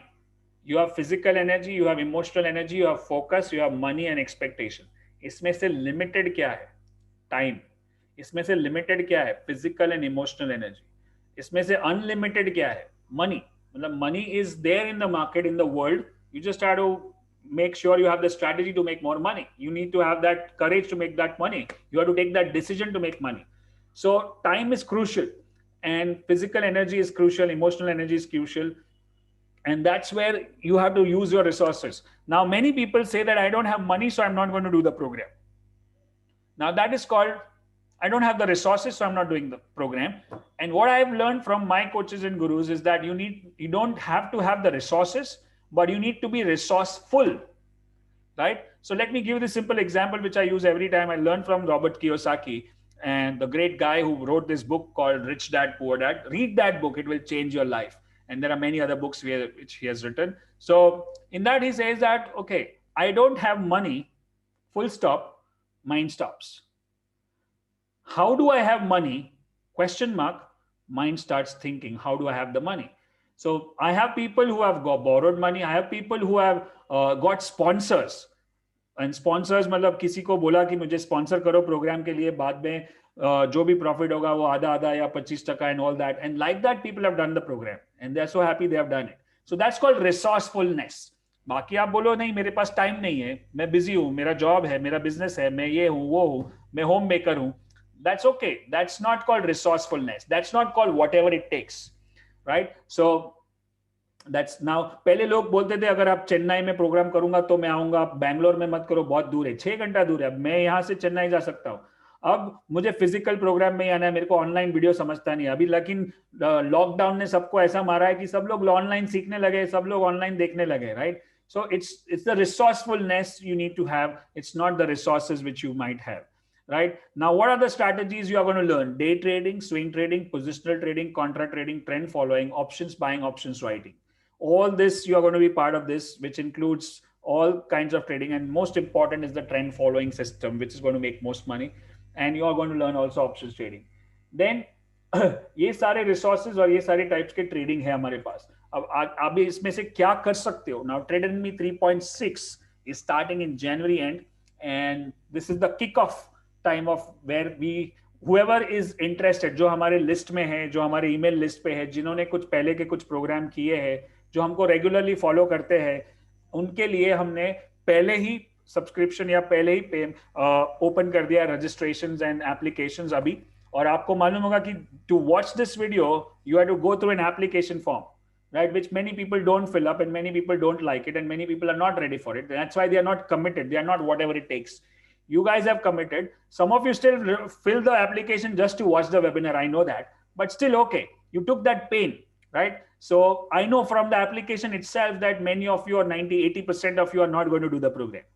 [SPEAKER 1] You have physical energy, you have emotional energy, you have focus, you have money and expectation. इसमें से limited क्या है? Time. इसमें से limited क्या है? Physical and emotional energy. इसमें से unlimited क्या है? Money. मतलब money is there in the market, in the world. You just have to make sure you have the strategy to make more money. You need to have that courage to make that money. You have to take that decision to make money. So time is crucial, and physical energy is crucial, emotional energy is crucial. And that's where you have to use your resources. Now, many people say that I don't have money, so I'm not going to do the program. Now, that is called, I don't have the resources, so I'm not doing the program. And what I've learned from my coaches and gurus is that you don't have to have the resources, but you need to be resourceful, right? So let me give you this simple example, which I use every time. I learned from Robert Kiyosaki, and the great guy who wrote this book called Rich Dad, Poor Dad. Read that book. It will change your life. And there are many other books which he has written. So in that he says that, okay, I don't have money, full stop, mind stops. How do I have money? Question mark, mind starts thinking, how do I have the money? So I have people who have borrowed money. I have people who have got sponsors. And sponsors मतलब किसी को बोला कि मुझे sponsor करो program के लिए, बाद में जो भी profit होगा वो आधा आधा या 25% and all that. And like that, people have done the program and they're so happy they have done it. So that's called resourcefulness. बाकी आप बोलो नहीं मेरे पास टाइम नहीं है, मैं बिजी हूँ, मेरा जॉब है, मेरा बिजनेस है, मैं ये हूँ वो हूँ, मैं होम मेकर हूँ. That's okay. That's not called resourcefulness. That's not called whatever it takes, right? So that's now, पहले लोग बोलते थे अगर आप चेन्नई में प्रोग्राम करूंगा तो मैं आऊंगा, आप बैंगलोर में मत करो, बहुत दूर है, 6 घंटा दूर है. अब मैं यहाँ से चेन्नई जा सकता हूँ. अब मुझे फिजिकल प्रोग्राम में ही आना है, मेरे को ऑनलाइन वीडियो समझता नहीं. अभी लेकिन लॉकडाउन ने सबको ऐसा मारा है कि सब लोग ऑनलाइन सीखने लगे, सब लोग ऑनलाइन देखने लगे, right? So it's the resourcefulness you need to have. It's not the resources which you might have, right? Now, what are the strategies you are going to learn? Day trading, swing trading, positional trading, contra trading, trend following, options buying, options writing. All this, you are going to be part of this, which includes all kinds of trading. And most important is the trend following system, which is going to make most money. And you are going to learn also options trading. Then ये सारे resources और ये सारे types के trading है हमारे पास. अब आप इसमें से क्या कर सकते हो? Now, TraderInMe 3.6 is starting in January end, and this is the kickoff time of where whoever is interested, जो हमारे लिस्ट में है, जो हमारे ईमेल लिस्ट पे है, जिन्होंने कुछ पहले के कुछ प्रोग्राम किए हैं, जो हमको रेगुलरली फॉलो करते हैं, उनके लिए हमने पहले ही सब्सक्रिप्शन या पहले ही ओपन कर दिया रजिस्ट्रेशंस एंड एप्लीकेशंस अभी. और आपको मालूम होगा कि to watch this video you have to go through an application form, right, which many people don't fill up and many people don't like it and many people are not ready for it. That's why they are not committed. They are not whatever it takes. You guys have committed. Some of you still fill the application just to watch the webinar. I know that, but still, okay, you took that pain, right? So I know from the application itself that many of you, or 90-80% of you, are not going to do the program.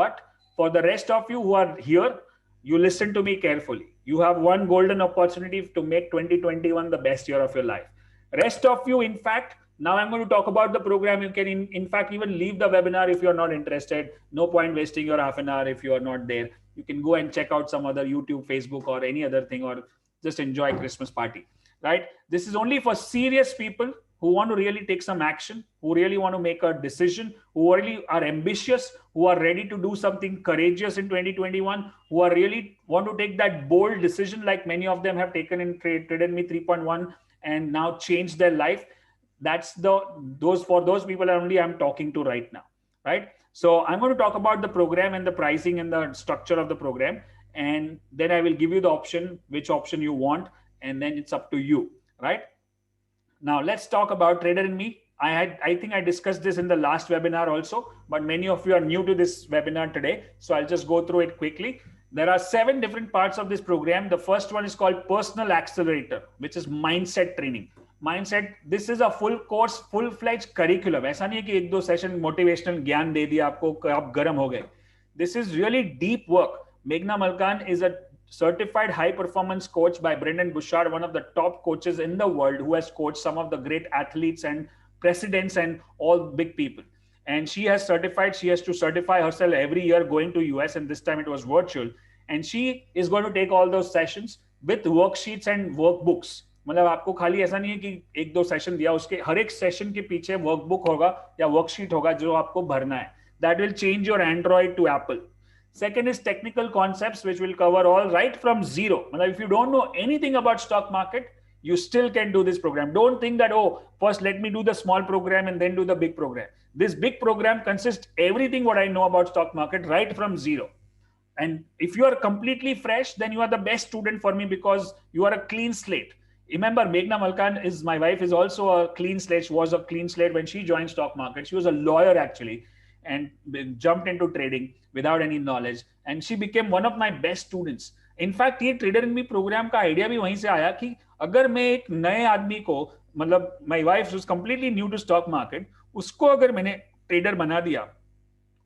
[SPEAKER 1] But for the rest of you who are here, you listen to me carefully. You have one golden opportunity to make 2021 the best year of your life. Rest of you, in fact, now I'm going to talk about the program. You can, in fact, even leave the webinar if you're not interested. No point wasting your half an hour if you are not there. You can go and check out some other YouTube, Facebook, or any other thing, or just enjoy Christmas party, right? This is only for serious people who want to really take some action, who really want to make a decision, who really are ambitious, who are ready to do something courageous in 2021, who are really want to take that bold decision like many of them have taken in Trade&Me 3.1 and now change their life. That's for those people only I'm talking to right now, right? So I'm going to talk about the program and the pricing and the structure of the program, and then I will give you the option, which option you want, and then it's up to you, right? Now let's talk about Trader&Me. I think I discussed this in the last webinar also, but many of you are new to this webinar today, so I'll just go through it quickly. There are 7 different parts of this program. The first one is called Personal Accelerator, which is mindset training. Mindset, this is a full course, full-fledged curriculum. ऐसा नहीं है कि 1-2 session motivational ज्ञान दे दिया आपको, आप गर्म हो गए. This is really deep work. Meghna Malkan is a certified high performance coach by Brendan Bouchard, one of the top coaches in the world, who has coached some of the great athletes and presidents and all big people. And she has to certify herself every year going to US, and this time it was virtual. And she is going to take all those sessions with worksheets and workbooks. मतलब आपको खाली ऐसा नहीं है कि 1-2 session दिया, उसके हर एक सेशन के पीछे वर्कबुक होगा या वर्कशीट होगा जो आपको भरना है. That will change your Android to Apple. Second is technical concepts, which will cover all right from zero. If you don't know anything about stock market, you still can do this program. Don't think that, oh, first let me do the small program and then do the big program. This big program consists everything what I know about stock market right from zero. And if you are completely fresh, then you are the best student for me because you are a clean slate. Remember, Meghna Malkan is my wife, is also a clean slate. She was a clean slate when she joined stock market. She was a lawyer actually and jumped into trading without any knowledge, and she became one of my best students. In fact, ये Trader&Me program का idea भी वहीं से आया कि अगर मैं एक नए आदमी को, मतलब my wife was completely new to stock market, उसको अगर मैंने ट्रेडर बना दिया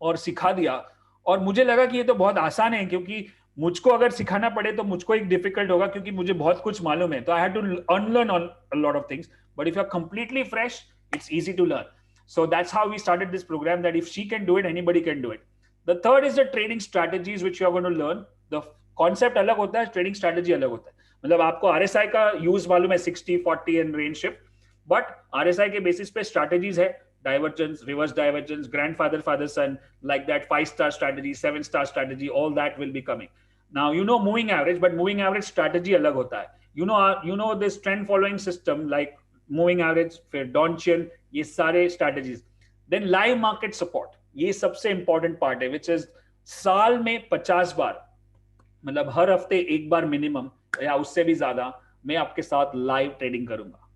[SPEAKER 1] और सिखा दिया, और मुझे लगा कि ये तो बहुत आसान है क्योंकि मुझको अगर सिखाना पड़े तो मुझको एक डिफिकल्ट होगा क्योंकि मुझे बहुत कुछ मालूम है, तो I had to unlearn a lot of things. But if you are completely fresh, it's easy to learn. So that's how we started this program, that if she can do it, anybody can do it. The third is the trading strategies which you are going to learn. The concept अलग होता है, trading strategy अलग होता है. मतलब आपको RSI का use मालूम है 60, 40 and range shift, but RSI के basis पे strategies है, divergence, reverse divergence, grandfather, father, son, like that 5-star strategy, 7-star strategy, all that will be coming. Now, you know moving average, but moving average strategy अलग होता है. You know this trend following system like moving average, फिर Donchian, ये सारे strategies. Then live market support, ये सबसे important part है, which is साल में 50 बार, मतलब हर हफ्ते एक बार मिनिमम या उससे भी ज्यादा मैं आपके साथ लाइव ट्रेडिंग करूंगा.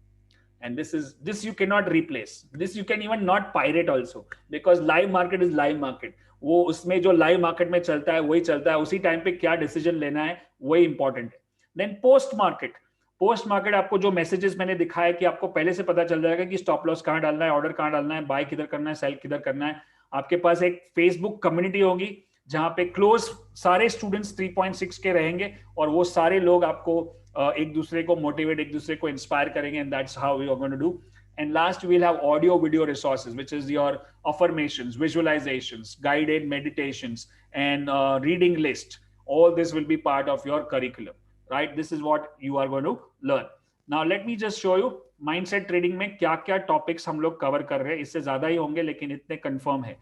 [SPEAKER 1] And this you can not replace, this you can even not pirate also, because live market is live market. वो उसमें जो लाइव मार्केट में चलता है वही चलता है, उसी टाइम पे क्या डिसीजन लेना है वही इंपॉर्टेंट है. देन पोस्ट मार्केट आपको जो मैसेजेस मैंने दिखाया कि आपको पहले से पता चल जाएगा कि स्टॉप लॉस कहां डालना है, ऑर्डर कहां डालना है, बाय किधर करना है, सेल किधर करना है. आपके पास एक फेसबुक कम्युनिटी होगी जहां पे क्लोज सारे स्टूडेंट्स 3.6 के रहेंगे और वो सारे लोग आपको एक दूसरे को मोटिवेट, एक दूसरे को इंस्पायर करेंगे. And that's how we are going to do. And last, we'll have audio video resources, which is your affirmations, visualizations, guided meditations, and reading list. All this will be part of your curriculum, right? This is what you are going to learn. Now, let me just show you mindset trading में क्या क्या topics हम लोग cover कर रहे हैं. इससे ज़्यादा ही होंगे लेकिन इतने confirm है.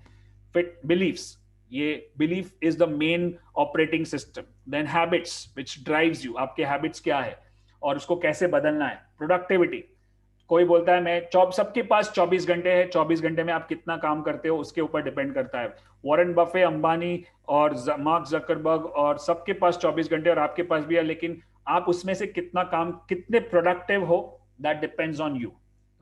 [SPEAKER 1] Fit beliefs. ये belief is the main operating system. Then habits, which drives you. आपके habits क्या है और उसको कैसे बदलना है. Productivity. कोई बोलता है मैं सबके पास 24 घंटे है, 24 घंटे में आप कितना काम करते हो उसके ऊपर डिपेंड करता है. वॉरेन बफे, अंबानी और मार्क जकरबर्ग और सबके पास 24 घंटे और आपके पास भी है, लेकिन आप उसमें से कितना काम, कितने प्रोडक्टिव हो, that depends on you,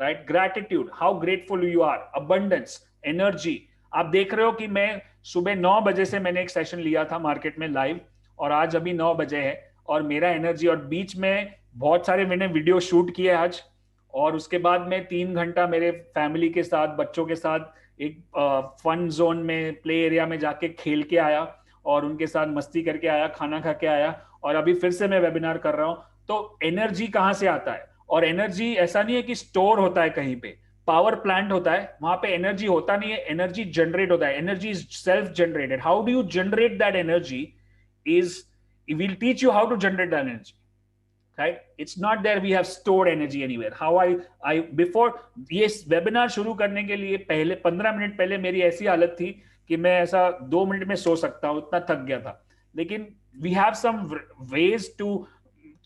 [SPEAKER 1] right. Gratitude, how grateful you are. Abundance, energy. आप देख रहे हो कि मैं सुबह 9 बजे से मैंने एक सेशन लिया था मार्केट में लाइव और आज अभी 9 बजे है और मेरा एनर्जी, और बीच में बहुत सारे मैंने वीडियो शूट किए आज, और उसके बाद में 3 घंटा मेरे फैमिली के साथ, बच्चों के साथ एक फन जोन में, प्ले एरिया में जाके खेल के आया और उनके साथ मस्ती करके आया, खाना खा के आया, और अभी फिर से मैं वेबिनार कर रहा हूं. तो एनर्जी कहां से आता है? और एनर्जी ऐसा नहीं है कि स्टोर होता है कहीं पे, पावर प्लांट होता है, वहां पे एनर्जी होता नहीं है, एनर्जी जनरेट होता है. Energy is self generated. How do you generate that energy? Is will teach you how to generate that energy. right? It's not that we have stored energy anywhere. How I before ये webinar शुरू करने के लिए पहले 15 minute पहले मेरी ऐसी हालत थी कि मैं ऐसा 2 मिनट में सो सकता हूँ, उतना थक गया था. लेकिन we have some ways to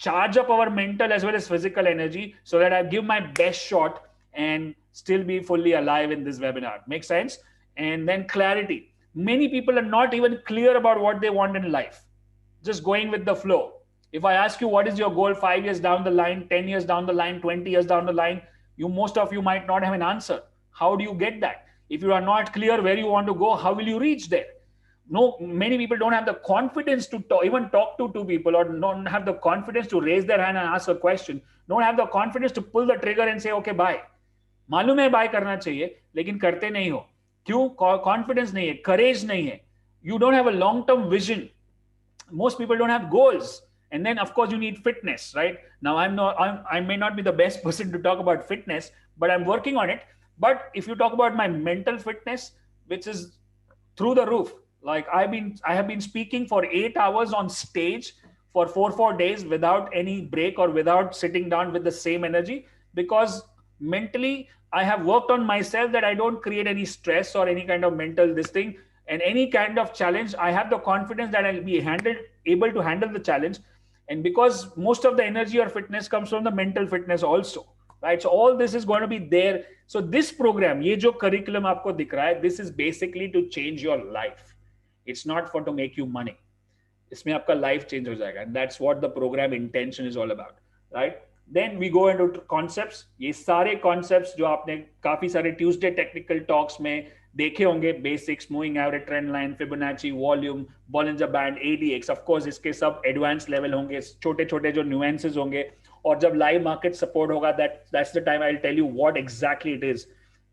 [SPEAKER 1] charge up our mental as well as physical energy so that I give my best shot and still be fully alive in this webinar. Make sense? And then clarity. Many people are not even clear about what they want in life, just going with the flow. If I ask you what is your goal 5 years down the line, 10 years down the line, 20 years down the line, most of you might not have an answer. How do you get that? If you are not clear where you want to go, how will you reach there? No, many people don't have the confidence to even talk to two people, or don't have the confidence to raise their hand and ask a question. Don't have the confidence to pull the trigger and say, okay, bye. मालूम है bye करना चाहिए, लेकिन करते नहीं हो. क्यों? Confidence नहीं है, करेज नहीं है. You don't have a long-term vision. Most people don't have goals. And then of course you need fitness, right? Now I may not be the best person to talk about fitness, but I'm working on it. But if you talk about my mental fitness, which is through the roof, like I have been speaking for 8 hours on stage for 4 days without any break or without sitting down with the same energy, because mentally I have worked on myself that I don't create any stress or any kind of mental this thing. And any kind of challenge, I have the confidence that I'll be able to handle the challenge. And because most of the energy or fitness comes from the mental fitness also, right? So all this is going to be there. So this program, ये जो curriculum आपको दिख रहा है, this is basically to change your life. It's not for to make you money. इसमें आपका life change हो जाएगा. And that's what the program intention is all about, right? Then we go into concepts. ये सारे concepts जो आपने काफी सारे Tuesday technical talks में देखे होंगे, basics, moving average, trend line, Fibonacci, volume, Bollinger band, ADX, of course इसके सब एडवांस लेवल होंगे, छोटे छोटे जो न्यूएंसेस होंगे. और जब लाइव मार्केट सपोर्ट होगा, that's the time I will tell you what exactly it is.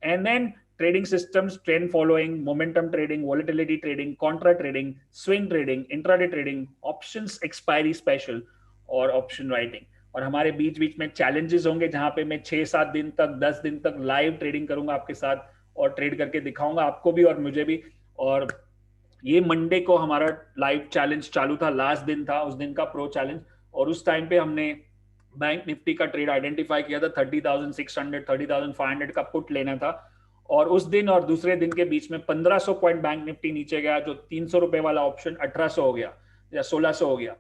[SPEAKER 1] And then trading systems, trend following, momentum trading, volatility trading, contra trading, swing trading, intraday trading, options expiry special और option writing. और हमारे बीच बीच में challenges होंगे जहां पे मैं 6-7 दिन तक, 10 दिन तक लाइव ट्रेडिंग करूंगा आपके साथ और ट्रेड करके दिखाऊंगा आपको भी और मुझे भी. और ये मंडे को हमारा लाइव चैलेंज चालू था, लास्ट दिन था उस दिन का प्रो चैलेंज. और उस टाइम पे हमने बैंक निफ्टी का ट्रेड आइडेंटिफाई किया था, 30,600 30,500 का पुट लेना था. और उस दिन और दूसरे दिन के बीच में 1500 पॉइंट बैंक निफ्टी नीचे गया, जो 300 रुपए वाला ऑप्शन 1800 हो गया या 1600 हो गया.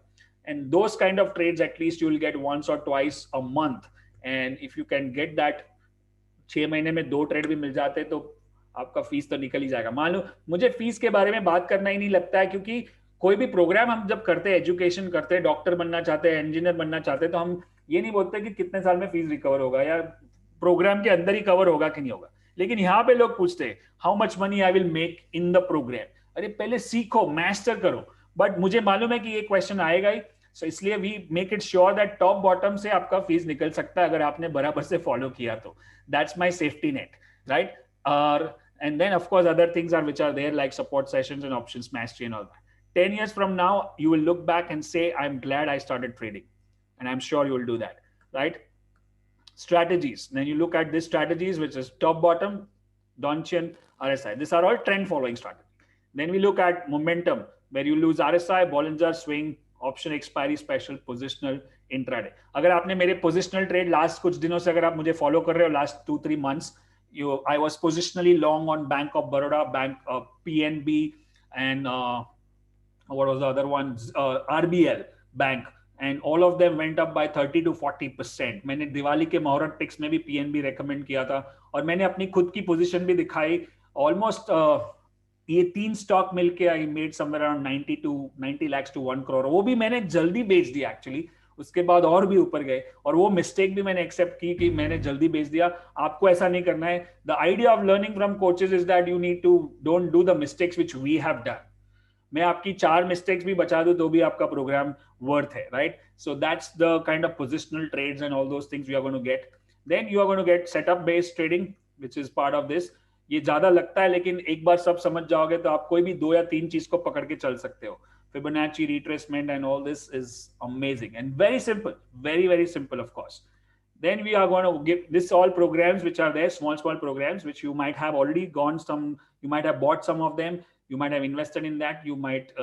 [SPEAKER 1] And those kind of trades at least you will get once or twice a month. And if you can get that, 6 महीने में 2 ट्रेड भी मिल जाते तो आपका फीस तो निकल ही जाएगा. मान लो मुझे फीस के बारे में बात करना ही नहीं लगता है, क्योंकि कोई भी प्रोग्राम हम जब करते हैं, एजुकेशन करते हैं, डॉक्टर बनना चाहते हैं, इंजीनियर बनना चाहते हैं, तो हम ये नहीं बोलते कि कितने साल में फीस रिकवर होगा या प्रोग्राम के अंदर ही कवर होगा कि नहीं होगा. लेकिन यहाँ पे लोग पूछते हैं how much money I will make in the programme. अरे पहले सीखो, मास्टर करो. बट मुझे मालूम है कि ये क्वेश्चन आएगा ही, सो इसलिए we make it sure that top bottom से आपका फीस निकल सकता है अगर आपने बराबर से फॉलो किया तो. That's my safety net, right? And then of course other things are which are there, like support sessions and options mastery and all that. 10 years from now you will look back and say, I'm glad I started trading. And I'm sure you will do that, right? Strategies, then you look at these strategies, which is top, bottom, Donchian, RSI. These are all trend following strategy. Then we look at momentum, where you lose RSI, Bollinger, swing, option expiry special, positional, intraday. अगर आपने मेरे positional trade last कुछ दिनों से अगर आप मुझे follow कर रहे हो last 2-3 months, I was positionally long on Bank of Baroda, PNB, and what was the other one? RBL Bank, and all of them went up by 30 to 40%. मैंने दिवाली के मुहूर्त पिक्स में भी PNB recommend किया था, और मैंने अपनी खुद की पोजीशन भी दिखाई. ऑलमोस्ट ये 3 स्टॉक मिलके I made somewhere around 90 lakhs to 1 crore. वो भी मैंने जल्दी बेच दिया एक्चुअली, उसके बाद और भी ऊपर गए, और वो मिस्टेक भी मैंने एक्सेप्ट की कि मैंने जल्दी बेच दिया. आपको ऐसा नहीं करना है. The idea of learning from coaches is that you need to don't do the mistakes which we have done. मैं आपकी 4 मिस्टेक्स भी बचा दूं तो भी आपका प्रोग्राम वर्थ है, right? So that's the kind of positional trades and all those things you are going to get. Then you are going to get setup based trading which is part of this. ये ज्यादा लगता है, लेकिन एक बार सब समझ जाओगे तो आप कोई भी 2 या 3 चीज को पकड़ के चल सकते हो. Fibonacci retracement and all this is amazing and very simple, very, very simple, of course. Then we are going to give this all programs which are there, small programs, which you might have already gone some, you might have bought some of them, you might have invested in that, you might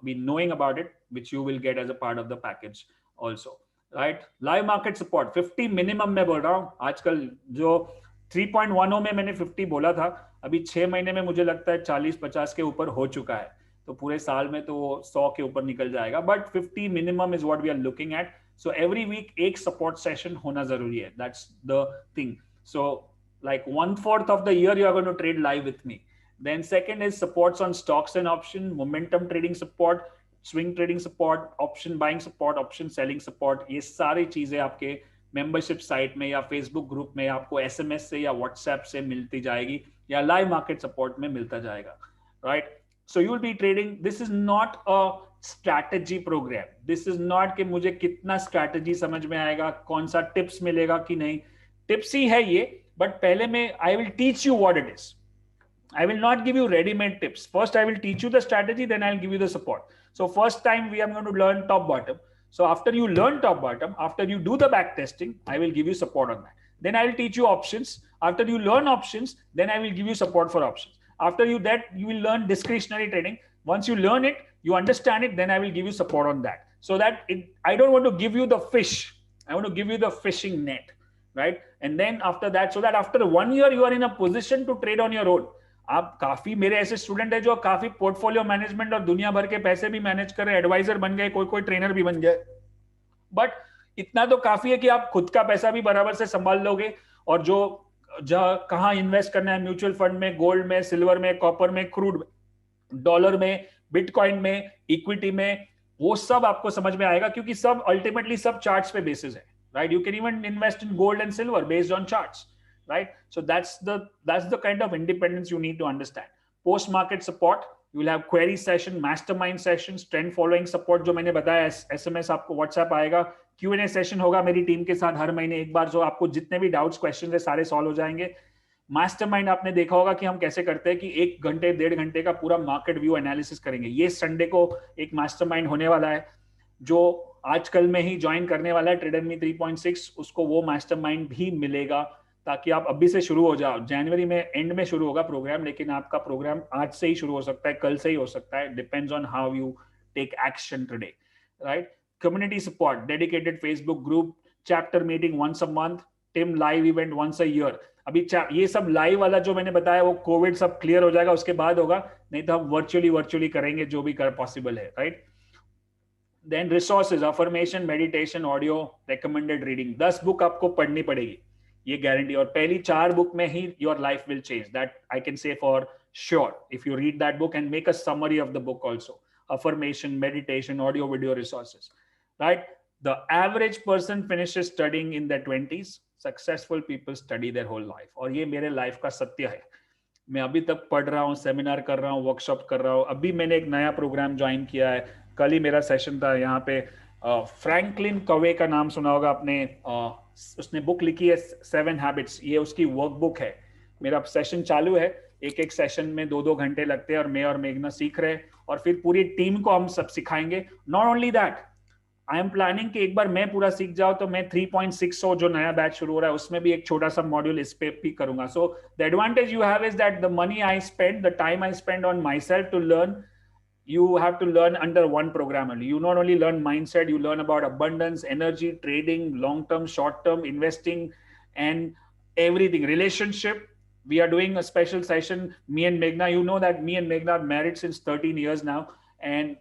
[SPEAKER 1] be knowing about it, which you will get as a part of the package also, right. Live market support 50 minimum में बोल रहा हूँ आजकल। जो 3.10 में मैंने 50 बोला था, अभी 6 महीने में मुझे लगता है 40-50 के ऊपर हो चुका है। तो पूरे साल में तो 100 के ऊपर निकल जाएगा, but 50 minimum is what we are looking at. So every week एक सपोर्ट सेशन होना जरूरी है, that's the thing. So like 1/4 of the year you are going to trade live with me. Then second is supports on stocks and option, momentum trading support, swing trading support, option buying support, option selling support। ये सारी चीजें आपके membership site में या Facebook group में आपको SMS से या व्हाट्सएप से मिलती जाएगी, या लाइव मार्केट सपोर्ट में मिलता जाएगा, right. So you will be trading. This is not a strategy programme, this is not कि मुझे कितना स्ट्रैटेजी समझ में आएगा, कौन सा टिप्स मिलेगा कि नहीं। टिप्स ही है ये, बट पहले में I will teach you what it is. I will not give you ready-made tips. First, I will teach you the strategy, then I'll give you the support. So first time we are going to learn top bottom. So after you learn top bottom, after you do the back testing, I will give you support on that. Then I will teach you options. After you learn options, then I will give you support for options. After you that, you will learn discretionary trading. Once you learn it, you understand it, then I will give you support on that. So that I don't want to give you the fish. I want to give you the fishing net, right? And then after that, so that after 1 year, you are in a position to trade on your own. आप काफी मेरे ऐसे student है जो काफी portfolio management और दुनिया भर के पैसे भी मैनेज कर रहे, एडवाइजर बन गए, कोई कोई ट्रेनर भी बन गए। बट इतना तो काफी है कि आप खुद का पैसा भी बराबर से संभाल लोगे, और जो कहाँ इन्वेस्ट करना है, म्यूचुअल फंड में, गोल्ड में, सिल्वर में, कॉपर में, क्रूड में, डॉलर में, बिटकॉइन में, इक्विटी में, वो सब आपको समझ में आएगा, क्योंकि सब अल्टीमेटली सब चार्ट्स पे बेसिस है, right. You can even invest in gold and silver based on charts, right? So that's the kind of independence you need to understand. Post market support, you will have query session, mastermind sessions, trend following support जो मैंने बताया, SMS आपको WhatsApp आएगा, Q&A session होगा मेरी team के साथ हर महीने एक बार, जो आपको जितने भी डाउट्स क्वेश्चन है सारे सॉल्व हो जाएंगे। मास्टरमाइंड आपने देखा होगा कि हम कैसे करते हैं कि 1 घंटे 1.5 घंटे का पूरा मार्केट व्यू एनालिसिस करेंगे। ये संडे को एक मास्टरमाइंड होने वाला है, जो आजकल में ही ज्वाइन करने वाला है ट्रेडर मी 3.6, उसको वो मास्टरमाइंड भी मिलेगा, ताकि आप अभी से शुरू हो जाओ। जनवरी में एंड में शुरू होगा प्रोग्राम, लेकिन आपका प्रोग्राम आज से ही शुरू हो सकता है, कल से ही हो सकता है, depends on how you take action today, right. Community support, dedicated Facebook group, chapter meeting once a month, team live event once a year. अभी ये सब लाइव वाला जो मैंने बताया वो कोविड सब क्लियर हो जाएगा उसके बाद होगा, नहीं तो हम वर्चुअली करेंगे जो भी कर पॉसिबल है, right. Then resources, affirmation, meditation, audio, recommended reading, 10 book आपको पढ़नी पड़ेगी, ये गारंटी। और पहली 4 बुक में ही your life will change, that I can say for sure, if you read that book and make a summary of the book also. Affirmation, meditation, audio, video, resources, right. The average person finishes studying in the 20s, successful people study their whole life, और ये मेरे life का सत्य है। मैं अभी तक पढ़ रहा हूँ, सेमिनार कर रहा हूँ, वर्कशॉप कर रहा हूँ, अभी मैंने एक नया प्रोग्राम ज्वाइन किया है, कल ही मेरा सेशन था यहाँ पे। फ्रैंकलिन कवे का नाम सुना होगा आपने, उसने बुक लिखी है 7 हैबिट्स, ये उसकी वर्कबुक है। मेरा सेशन चालू है, एक एक सेशन में 2-2 घंटे लगते हैं, और मैं और मेघना सीख रहे हैं, और फिर पूरी टीम को हम सब सिखाएंगे। Not only that, I am planning कि एक बार मैं पूरा सीख जाऊं तो मैं 3.60 जो नया बैच शुरू हो रहा है उसमें भी एक छोटा सा मॉड्यूल इस पे भी करूंगा। So the advantage you have is that the money I spend, the time I spend on myself to learn, you have to learn under one program only. You not only learn mindset, you learn about abundance, energy, trading, long term, short term, investing, and everything, relationship. We are doing a special session, me and Meghna. You know that me and Meghna are married since 13 years now, and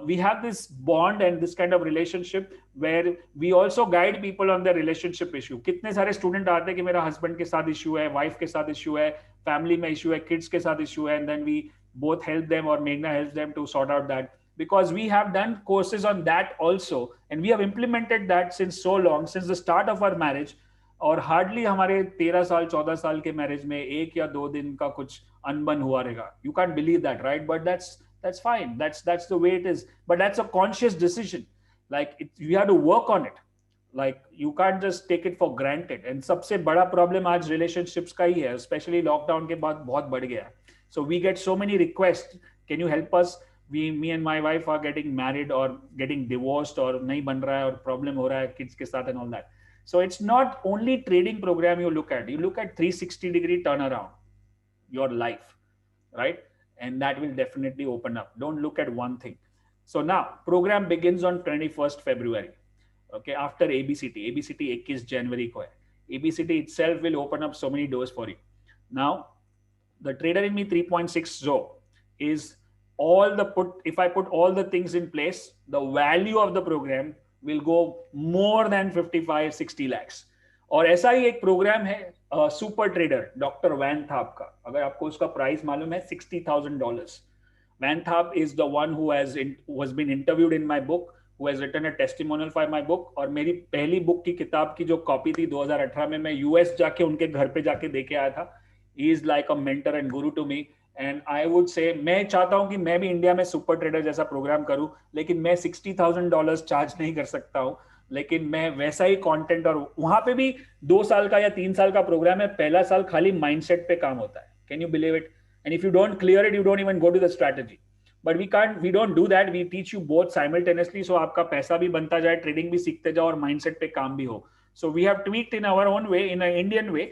[SPEAKER 1] we have this bond and this kind of relationship where we also guide people on their relationship issue. कितने सारे student आते हैं कि मेरा husband के साथ issue है, wife के साथ इश्यू है, फैमिली में इश्यू है, किड्स के साथ इश्यू है, and then we both help them, or Meghna helps them to sort out that, because we have done courses on that also, and we have implemented that since so long, since the start of our marriage. और hardly हमारे 13 साल 14 साल के marriage में 1 या 2 दिन का कुछ अनबन हुआ रहेगा। You can believe that, right? But that's fine, that's the way it is, but that's a conscious decision, like you have to work on it, like you can't just take it for granted. And सबसे बड़ा problem आज relationships का ही है, specially lockdown के बाद बहुत बढ़ गया है। So we get so many requests, can you help us? Me and my wife are getting married or getting divorced, और नहीं बन रहा है, और प्रॉब्लम हो रहा है किड्स के साथ and all that. So it's not only trading program you look at 360-degree turnaround your life, right? And that will definitely open up. Don't look at one thing. So now program begins on 21st February. okay, after ABCT. ABCT 21 जनवरी को है. ABCT itself will open up so many doors for you. Now, the Trader in Me 3.6 is all the if I put all the things in place, the value of the program will go more than 55-60 lakhs. और ऐसा ही एक programme है super trader doctor van थाप का. अगर आपको उसका price मालूम है, $60,000. Van Thap is the one who has been interviewed in my book, who has written a testimonial for my book. और मेरी पहली बुक की किताब की जो कॉपी थी 2018 में, मैं यूएस जाके उनके घर पे जाके देके आया था. He is like a mentor and guru to me. And I would say, मैं चाहता हूँ कि मैं भी इंडिया में सुपर ट्रेडर जैसा प्रोग्राम करूँ, लेकिन मैं $60,000 चार्ज नहीं कर सकता हूँ. लेकिन मैं वैसा ही कंटेंट, और वहां पे भी 2 साल का या 3 साल का प्रोग्राम है. पहला साल खाली माइंडसेट पे काम होता है. Can you believe it? And if you don't clear it, you don't even go to the strategy. But we don't do that. We teach you both simultaneously. So आपका पैसा भी बनता जाए, ट्रेडिंग भी सीखते जाओ, और माइंडसेट पे काम भी हो. So we have tweaked in our own way, in an Indian way,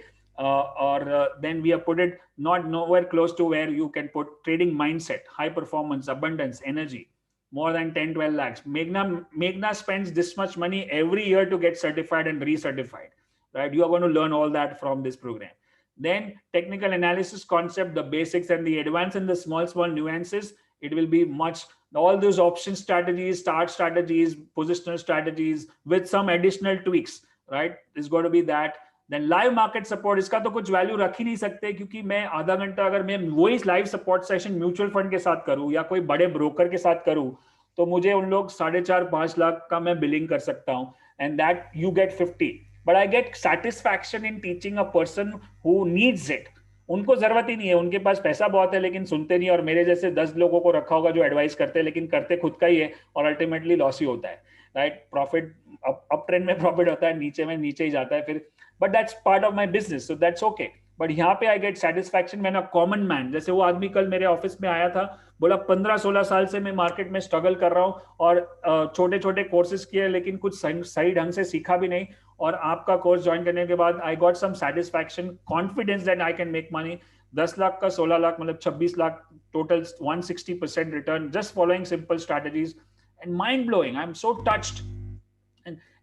[SPEAKER 1] then we have put it not nowhere close to where you can put trading mindset, high performance, abundance, energy, more than 10-12 lakhs. Meghna spends this much money every year to get certified and recertified. Right? You are going to learn all that from this program. Then technical analysis concept, the basics and the advanced and the small nuances. It will be much, all those option strategies, start strategies, positional strategies with some additional tweaks, right? It's going to be that. Then live market support, इसका तो कुछ value रख ही नहीं सकते, क्योंकि मैं आधा घंटा अगर मैं वही live support session mutual fund के साथ करूं या कोई बड़े ब्रोकर के साथ करूं, तो मुझे उन लोग 4.5-5 लाख का मैं बिलिंग कर सकता हूं. And that you get 50. But I get satisfaction in teaching a person who needs it. उनको जरूरत ही नहीं है, उनके पास पैसा बहुत है लेकिन सुनते नहीं, और मेरे जैसे 10 लोगों को रखा होगा जो एडवाइस करते हैं, लेकिन करते खुद का ही है, और अल्टीमेटली लॉस ही होता है. राइट? प्रॉफिट अप ट्रेंड में प्रॉफिट होता है, नीचे में नीचे ही जाता है फिर. But that's part of my business, so that's okay. But यहाँ पे I get satisfaction man a common man. जैसे वो आदमी कल मेरे ऑफिस में आया था, बोला 15-16 साल से मैं मार्केट में स्ट्रगल कर रहा हूँ, और छोटे छोटे कोर्सेज किए, लेकिन कुछ सही ढंग से सीखा भी नहीं, और आपका कोर्स ज्वाइन करने के बाद I got some satisfaction, confidence that I can make money. 10 lakh का 16 लाख, मतलब 26 lakh total, 160% return, just following simple strategies. And mind blowing. I am so touched.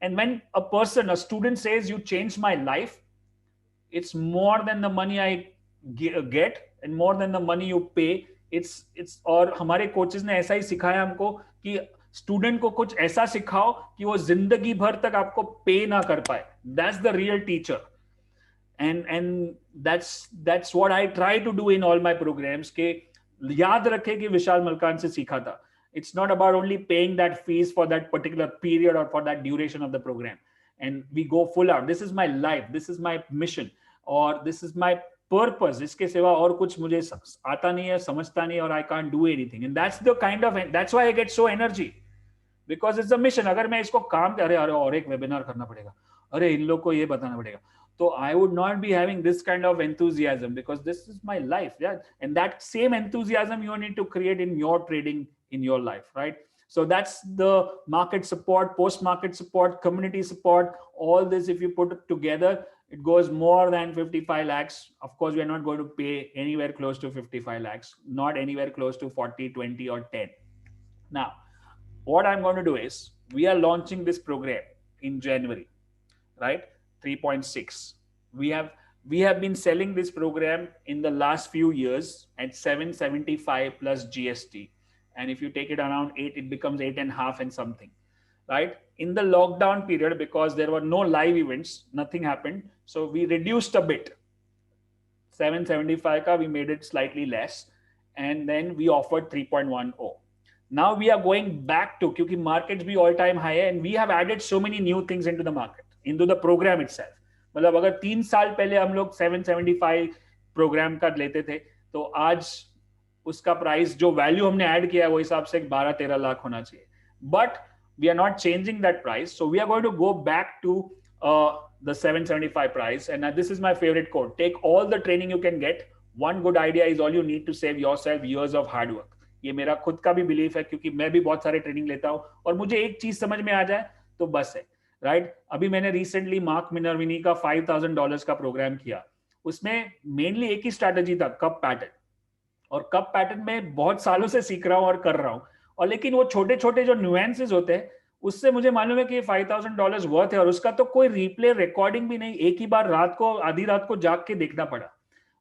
[SPEAKER 1] And when a student says you changed my life, it's more than the money I get and more than the money you pay. It's और हमारे coaches ने ऐसा ही सिखाया हमको कि student को कुछ ऐसा सिखाओ कि वो जिंदगी भर तक आपको पे ना कर पाए. That's the real teacher. And that's what I try to do in all my programs. के याद रखे कि विशाल मलकान से सीखा था. It's not about only paying that fees for that particular period or for that duration of the program. And we go full out. This is my life. This is my mission. Or this is my purpose. इसके सिवा और कुछ मुझे आता नहीं है, समझता नहीं, और I can't do anything. And that's why I get so energy. Because it's a mission. अगर मैं इसको काम कर अरे और एक वेबिनार करना पड़ेगा, अरे इन लोग को ये बताना पड़ेगा, so I would not be having this kind of enthusiasm, because this is my life. Yeah. And that same enthusiasm you need to create in your trading, in your life, right? So that's the market support, post-market support, community support, all this. If you put it together, it goes more than 55 lakhs. Of course, we are not going to pay anywhere close to 55 lakhs, not anywhere close to 40, 20 or 10. Now, what I'm going to do is, we are launching this program in January, right? 3.6. We have been selling this program in the last few years at 775 plus GST. And if you take it around 8, it becomes 8.5 and something, right? In the lockdown period, because there were no live events, nothing happened. So we reduced a bit. 775 ka, we made it slightly less. And then we offered 3.10. Now we are going back to, because markets be all time high, and we have added so many new things into the market, into the program itself. मतलब अगर 3 साल पहले हम लोग 775 programme का लेते थे, तो आज उसका प्राइस, जो वैल्यू हमने ऐड किया है, वो हिसाब से 12-13 लाख होना चाहिए. But we are not changing that price, so we are going to go back to the 775 price. And this is my favorite quote: take all the training you can get. One good idea is all you need to save yourself years of hard work. ये मेरा खुद का भी belief है, क्योंकि मैं भी बहुत सारे ट्रेनिंग लेता हूँ, और मुझे एक चीज समझ में आ जाए तो बस है, राइट? अभी मैंने रिसेंटली मार्क मिनर्विनी का $5,000 का प्रोग्राम किया. उसमें मेनली एक ही स्ट्रैटेजी था, कप पैटर्न. और कप पैटर्न में बहुत सालों से सीख रहा हूँ और कर रहा हूँ, और लेकिन वो छोटे छोटे जो न्यूएंसेस होते हैं, उससे मुझे मालूम है कि $5,000 वर्थ है, और उसका तो कोई रिप्ले रिकॉर्डिंग भी नहीं, एक ही बार रात को, आधी रात को जाग के देखना पड़ा.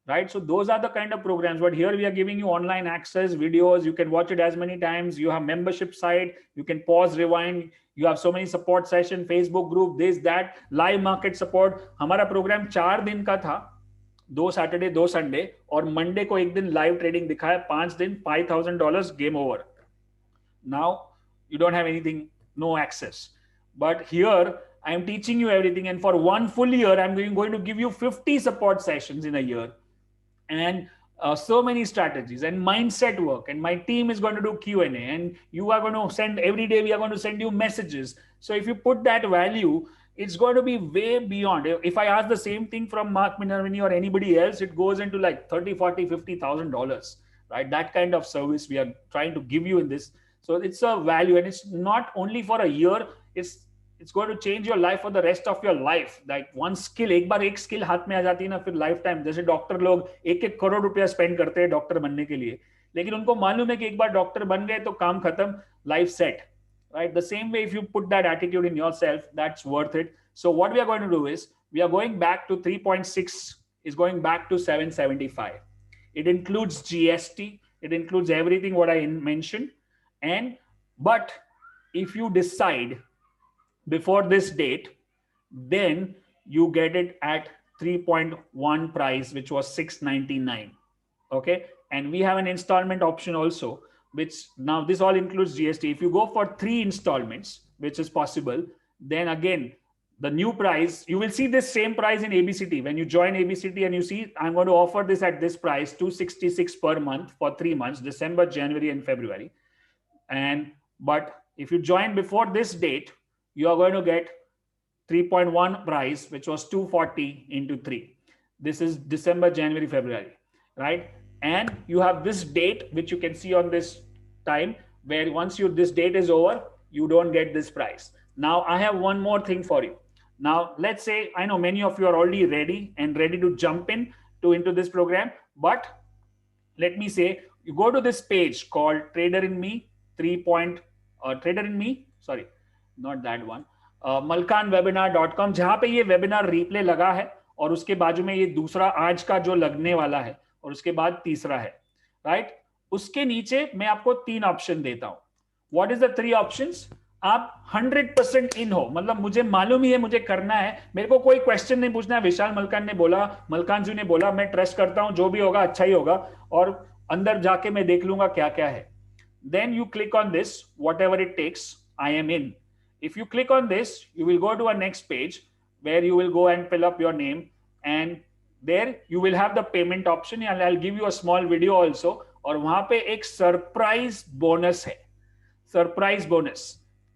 [SPEAKER 1] Right, so those are the kind of programs, but here we are giving you online access, videos, you can watch it as many times, you have membership site, you can pause, rewind, you have so many support session, Facebook group, this that, live market support. हमारा programme 4 दिन का था, 2 Saturday 2 Sunday, और Monday को एक दिन live trading दिखाया, 5 दिन, $5,000, game over. Now you don't have anything, no access, but here I am teaching you everything, and for 1 full year I'm going to give you 50 support sessions in a year, and so many strategies and mindset work, and my team is going to do Q&A, and you are going to send every day, we are going to send you messages. So if you put that value, it's going to be way beyond. If I ask the same thing from Mark Minervini or anybody else, it goes into like 30, 40, $50,000, right? That kind of service we are trying to give you in this. So it's a value, and it's not only for a year, it's going to change your life for the rest of your life. Like one skill, एक बार एक skill हाथ में आ जाती है ना, फिर life time. जैसे doctor लोग 1-1 करोड़ रुपया स्पेंड करते हैं डॉक्टर बनने के लिए, लेकिन उनको मालूम है कि एक बार डॉक्टर बन गए तो काम खत्म, life set. Right, the same way, if you put that attitude in yourself, that's worth it. So what we are going to do is, we are going back to 3.6 is going back to 775. It includes GST, it includes everything what I mentioned. And but if you decide before this date, then you get it at 3.1 price, which was 699. Okay, and we have an installment option also, which now this all includes GST. If you go for 3 installments, which is possible, then again the new price, you will see this same price in ABCT. When you join ABCT and you see, I'm going to offer this at this price, 266 per month for 3 months, December, January and February. And but if you join before this date, you are going to get 3.1 price, which was 240 into 3. This is December, January, February, right? And you have this date, which you can see on this time, where once this date is over, you don't get this price. Now I have one more thing for you. Now let's say, I know many of you are already ready to jump into this program, but let me say, you go to this page called Trader in Me, Trader in Me, sorry, not that one, malkanwebinar.com, जहां पे ये webinar replay लगा है, और उसके बाजू में ये दूसरा आज का जो लगने वाला है, और उसके बाद तीसरा है, राइट? उसके नीचे मैं आपको 3 ऑप्शन देता हूं. What is the 3 options? आप 100% इन हो, मतलब मुझे मालूम ही है, मुझे करना है, मेरे को कोई क्वेश्चन नहीं पूछना है. विशाल मलकान ने बोला, मलकान जी ने बोला, मैं ट्रस्ट करता हूं, जो भी होगा अच्छा ही होगा, और अंदर जाके मैं देख लूंगा क्या क्या है. Then you click on this, whatever it takes, I am in. If you click on this, you will go to a next page where you will go and fill up your name, and there you will have the payment option, and I'll give you a small video also. और वहां पे एक surprise bonus है, surprise bonus.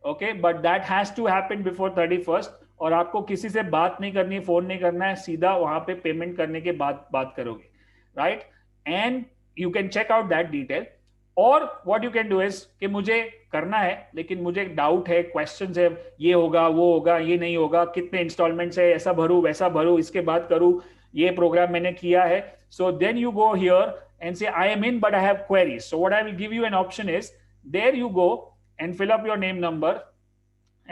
[SPEAKER 1] Okay, but that has to happen before 31st, और आपको किसी से बात नहीं करनी, फोन नहीं करना है, सीधा वहां पे पेमेंट करने के बाद बात करोगे, right? And you can check out that detail. और what you can do is कि मुझे करना है, लेकिन मुझे डाउट है, क्वेश्चन है, ये होगा, वो होगा, ये नहीं होगा, कितने इंस्टॉलमेंट्स है, ऐसा भरूं, वैसा भरूं, इसके बाद करूं, ये प्रोग्राम मैंने किया है. So then you go here and say, I am in, but I have queries. So what I will give you an option is, there you go and fill up your name number,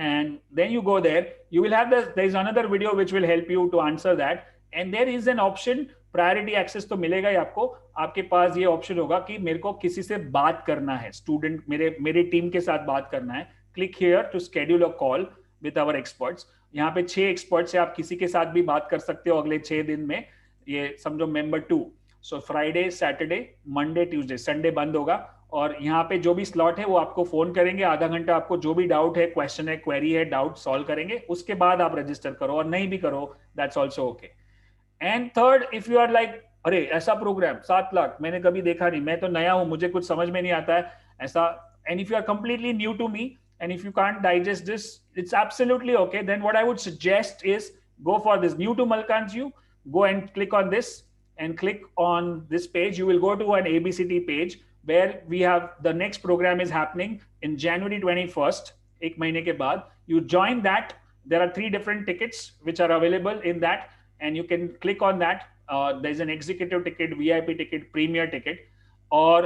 [SPEAKER 1] and then you go there. You will have there is another video which will help you to answer that, and there is an option, priority access तो मिलेगा ही आपको. आपके पास ये option होगा कि मेरे को किसी से बात करना है, स्टूडेंट, मेरे टीम के साथ बात करना है. Click here to schedule a call with our experts. यहाँ पे 6 एक्सपर्ट्स है, आप किसी के साथ भी बात कर सकते हो अगले 6 दिन में. ये समझो member 2. So Friday, Saturday, Monday, Tuesday, Sunday बंद होगा, और यहाँ पे जो भी स्लॉट है वो आपको फोन करेंगे, आधा घंटा आपको जो भी डाउट है, क्वेश्चन है, क्वेरी है, डाउट सॉल्व करेंगे. उसके बाद आप रजिस्टर करो, और नहीं भी करो, that's also okay. And third, if you are like, अरे ऐसा प्रोग्राम 7 लाख मैंने कभी देखा नहीं, मैं तो नया हूं, मुझे कुछ समझ में नहीं आता है ऐसा, and if you are completely new to me, and if you can't digest this, it's absolutely okay. Then what I would suggest is, go for this new to Malkanju, go and click on this, and click on this page. You will go to an ABCT page where we have the next program is happening in January 21st, एक महीने के बाद. You join that. There are 3 different tickets which are available in that, and you can click on that. There's an executive ticket, VIP ticket, premier ticket, or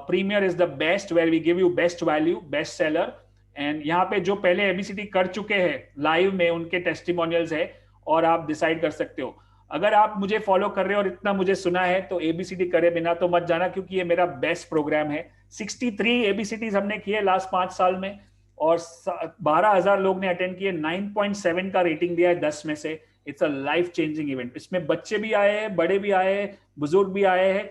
[SPEAKER 1] premier is the best, where we give you best value, best seller, and यहाँ पे जो पहले ABCD कर चुके हैं live में उनके testimonials है, और आप डिसाइड कर सकते हो। अगर आप मुझे फॉलो कर रहे हो और इतना मुझे सुना है तो एबीसीडी करे बिना तो मत जाना, क्योंकि ये मेरा बेस्ट प्रोग्राम है। 63 एबीसीडीज हमने किए लास्ट 5 साल में, और 12,000 लोग ने अटेंड किए, 9.7 का रेटिंग दिया है 10 में से। It's a life changing event. इसमें बच्चे भी आए हैं, बड़े भी आए हैं, बुजुर्ग भी आए हैं,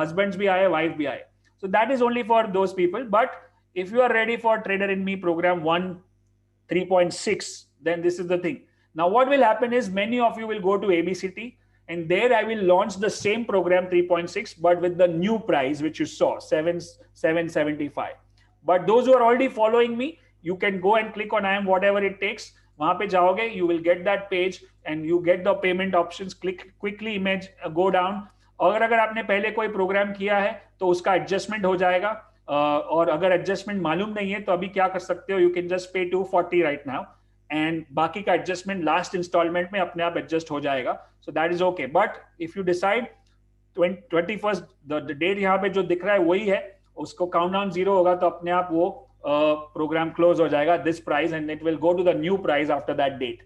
[SPEAKER 1] हस्बैंड्स भी आए, वाइफ भी आए। सो that is only for those people. But if you are ready for Trader in Me program 1 3.6, then this is the thing. Now what will happen is many of you will go to ABCT, and there I will launch the same program 3.6 but with the new price which you saw 775. But those who are already following me, you can go and click on I am whatever it takes. वहां पे जाओगे, you will get that page and you get the payment options. Click quickly, image go down. अगर आपने पहले कोई programme किया है तो उसका एडजस्टमेंट हो जाएगा, और अगर एडजस्टमेंट मालूम नहीं है तो अभी क्या कर सकते हो, यू कैन जस्ट पे 240 राइट नाउ, एंड बाकी का एडजस्टमेंट लास्ट इंस्टॉलमेंट में अपने आप एडजस्ट हो जाएगा। So that is okay. But if you decide 21st the date यहाँ पे जो दिख रहा है वही है, उसको काउंटडाउन 0 होगा तो अपने आप वो प्रोग्राम क्लोज हो जाएगा, this price, and it will go to the new price after that date.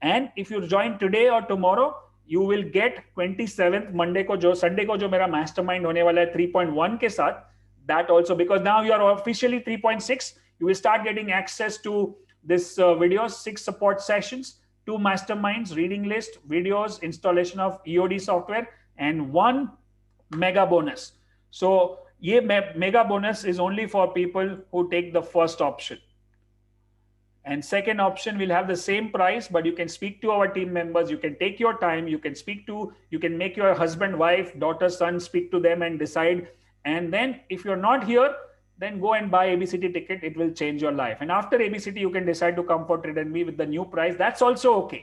[SPEAKER 1] And if you join today or tomorrow, you will get 27th Monday को, जो संडे को जो मेरा मास्टरमाइंड होने वाला है 3.1 के साथ, that also, because now you are officially 3.6, you will start getting access to this videos, 6 support sessions, 2 masterminds, reading list, videos, installation of EOD software, and 1 mega bonus. So ye mega bonus is only for people who take the first option, and second option will have the same price, but you can speak to our team members, you can take your time, you can make your husband, wife, daughter, son speak to them and decide. And then if you're not here, then go and buy ABCT ticket, it will change your life. And after ABCT you can decide to come for Trade and Me with the new price, that's also okay,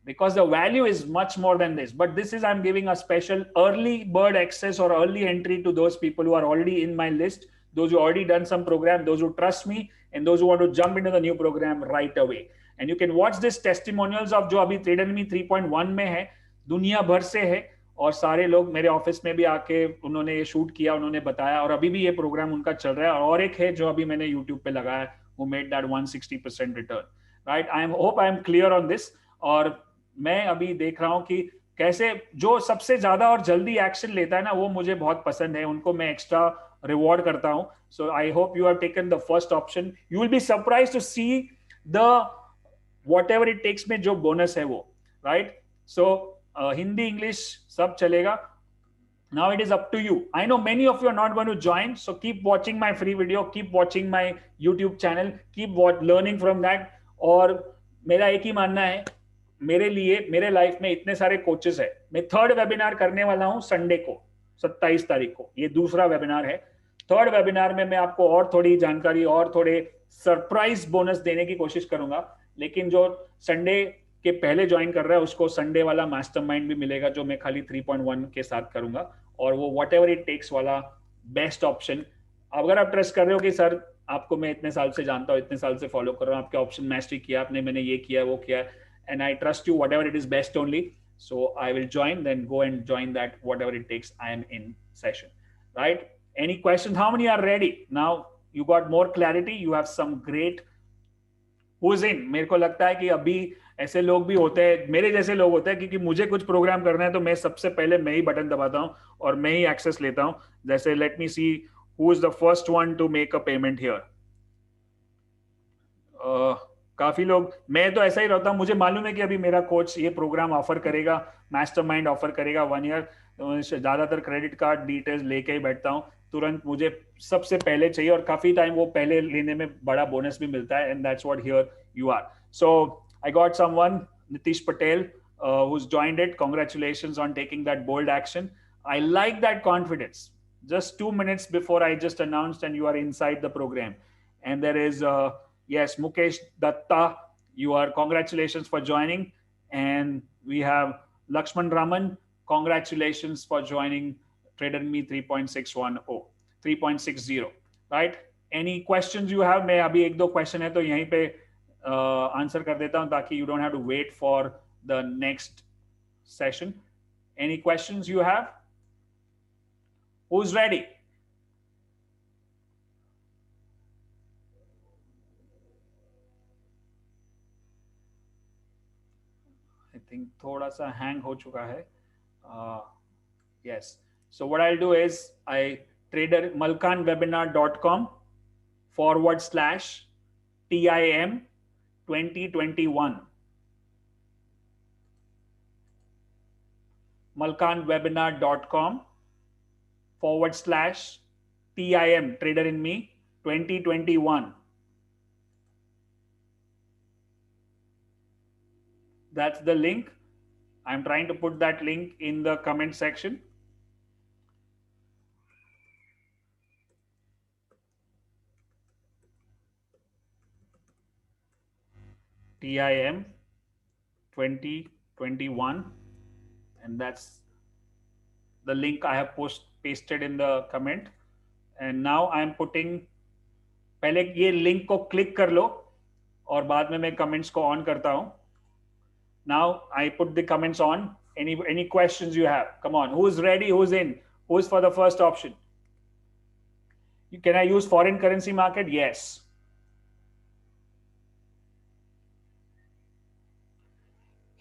[SPEAKER 1] because the value is much more than this. But this is, I'm giving a special early bird access or early entry to those people who are already in my list, those who already done some program, those who trust me, and those who want to jump into the new program right away. And you can watch this testimonials of जो अभी Trade and Me 3.1 में है, दुनिया भर से है, और सारे लोग मेरे ऑफिस में भी आके उन्होंने ये शूट किया, उन्होंने बताया, और अभी भी ये प्रोग्राम उनका चल रहा है। और एक है जो अभी मैंने यूट्यूब पे लगाया, who made that 160% return, right? I hope I am clear on this. और मैं अभी देख रहा हूं कि कैसे जो सबसे ज्यादा और जल्दी एक्शन लेता है ना, वो मुझे बहुत पसंद है, उनको मैं एक्स्ट्रा रिवॉर्ड करता हूं। So I hope you have taken the first option. You will be surprise to see the whatever it takes में जो बोनस है वो, राइट? सो हिंदी इंग्लिश सब चलेगा। Now it is up to you. I know many of you are not going to join, so keep watching my free video, keep watching my YouTube channel, keep learning from that. और मेरा एक ही मानना है, मेरे लिए मेरे life में इतने सारे कोचेस है, मैं 3rd वेबिनार करने वाला हूं संडे को 27 तारीख को, ये दूसरा वेबिनार है। 3rd वेबिनार में मैं आपको और थोड़ी जानकारी और थोड़े सरप्राइज बोनस देने की कोशिश करूंगा, लेकिन जो संडे के पहले ज्वाइन कर रहा है उसको संडे वाला मास्टरमाइंड भी मिलेगा, जो मैं खाली 3.1 के साथ करूंगा, और वो व्हाटएवर इट टेक्स वाला बेस्ट ऑप्शन। अगर आप ट्रस्ट कर रहे हो कि सर आपको मैं इतने साल से जानता हूँ, इतने साल से फॉलो कर रहा हूँ, आपके ऑप्शन मैस्टरी किया आपने, मैंने ये किया वो किया, and I trust you, whatever it is best only, so I will join, then go and join that whatever it takes I am in session, right? Any questions? How many are ready now? You got more clarity, you have some great who's in। मेरे को लगता है कि अभी ऐसे लोग भी होते हैं, मेरे जैसे लोग होते हैं, क्योंकि मुझे कुछ प्रोग्राम करना है तो मैं सबसे पहले मैं ही बटन दबाता हूं और मैं ही एक्सेस लेता हूं। जैसे let me see who is the first one two make a payment here. काफी लोग, मैं तो ऐसा ही रहता हूँ, मुझे मालूम है कि अभी मेरा कोच ये प्रोग्राम ऑफर करेगा, मास्टरमाइंड ऑफर करेगा 1 ईयर, तो ज्यादातर क्रेडिट कार्ड डिटेल्स लेके ही बैठता हूँ, तुरंत मुझे सबसे पहले चाहिए, और काफी टाइम वो पहले लेने में बड़ा बोनस भी मिलता है, and that's what here you are. So I got someone, Nitish Patel, who's joined it. Congratulations on taking that bold action. I like that confidence. Just 2 minutes before I just announced, and you are inside the program. And there is yes, Mukesh Datta, you are, congratulations for joining. And we have Lakshman Raman, congratulations for joining Trade and Me 3.60, right? Any questions you have? मैं अभी 1-2 question है तो यहीं पे answer कर देता हूं, ताकि you don't have to wait for the next session. Any questions you have? Who's ready? थोड़ा सा हैंग हो चुका है. Yes. So what I'll do is I trader malkanwebinar.com/TIM 2021. malkanwebinar.com/TIM Trader in Me 2021. That's the link. I'm trying to put that link in the comment section. TIM 2021, and that's the link I have pasted in the comment. And now I am putting, पहले ये link को click कर लो और बाद में मैं comments को on करता हूं. Now I put the comments on. Any questions you have? Come on. Who's ready? Who's in? Who's for the first option? Can I use foreign currency market? Yes.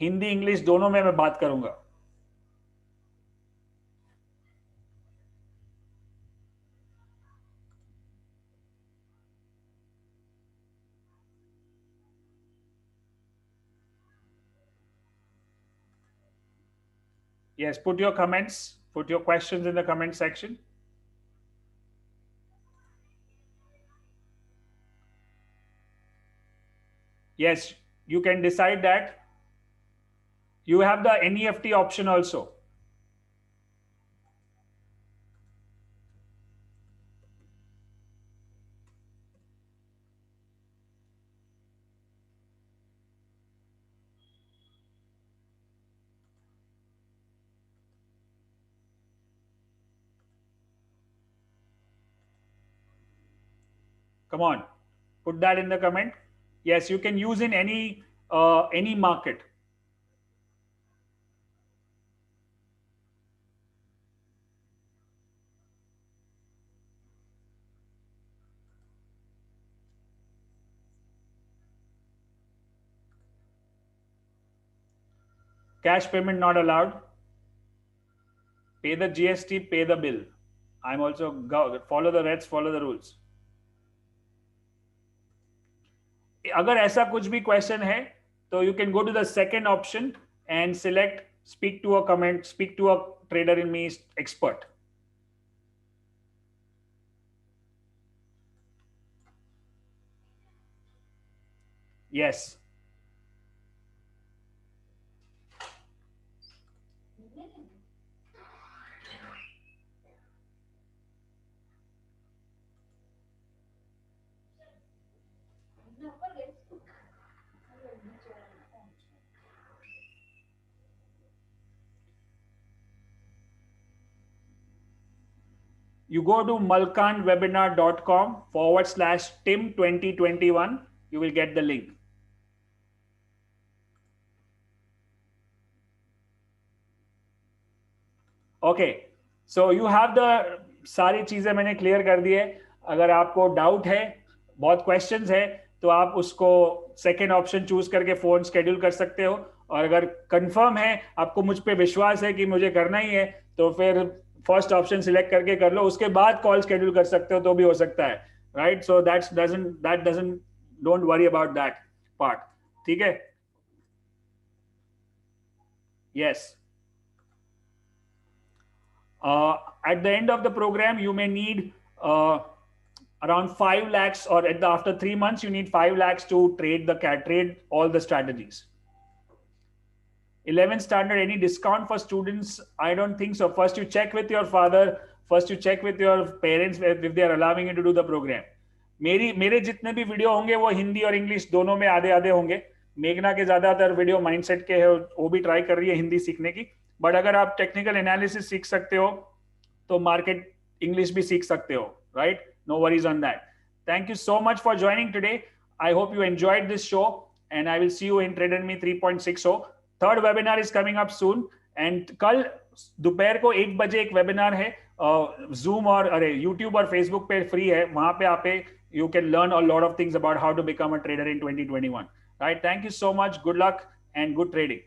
[SPEAKER 1] Hindi English दोनों में मैं बात करूंगा. Yes, put your comments, put your questions in the comment section. Yes, you can decide that. You have the NEFT option also. Come on, put that in the comment. Yes, you can use in any market. Cash payment not allowed. Pay the GST, pay the bill. I'm also follow the REITs, follow the rules. अगर ऐसा कुछ भी question है तो you can go to the second option and select speak to a trader in me expert. Yes. You go to malkanwebinar.com/TIM 2021. You will get the link. Okay, so you have the सारी चीजें मैंने clear कर दी है. अगर आपको doubt है, बहुत questions है, तो आप उसको सेकेंड ऑप्शन चूज करके फोन स्केड्यूल कर सकते हो. और अगर कंफर्म है, आपको मुझ पे विश्वास है कि मुझे करना ही है, तो फिर फर्स्ट ऑप्शन सिलेक्ट करके कर लो. उसके बाद कॉल स्केड्यूल कर सकते हो तो भी हो सकता है. Right, so that doesn't don't worry about that part. ठीक है. Yes. At the end of the program, you may need around 5 lakhs, or after 3 months, you need 5 lakhs to trade all the strategies. 11th standard, any discount for students? I don't think so. First, you check with your father. First, you check with your parents if they are allowing you to do the program. मेरे जितने भी video होंगे वो हिंदी और English दोनों में आधे आधे होंगे. मेघना के ज्यादातर वीडियो माइंडसेट के है, वो भी ट्राई कर रही है हिंदी सीखने की. बट अगर आप टेक्निकल एनालिसिस सीख सकते हो तो मार्केट इंग्लिश भी सीख सकते हो. Right, no worries on that. Thank you so much for joining today. I hope you enjoyed this show and I will see you in trader me 3.60. Third webinar is coming up soon. And कल दोपहर को 1 बजे एक webinar है, zoom और YouTube और Facebook पे free है. वहां पे आप you can learn a lot of things about how to become a trader in 2021. Right? Thank you so much. Good luck and good trading.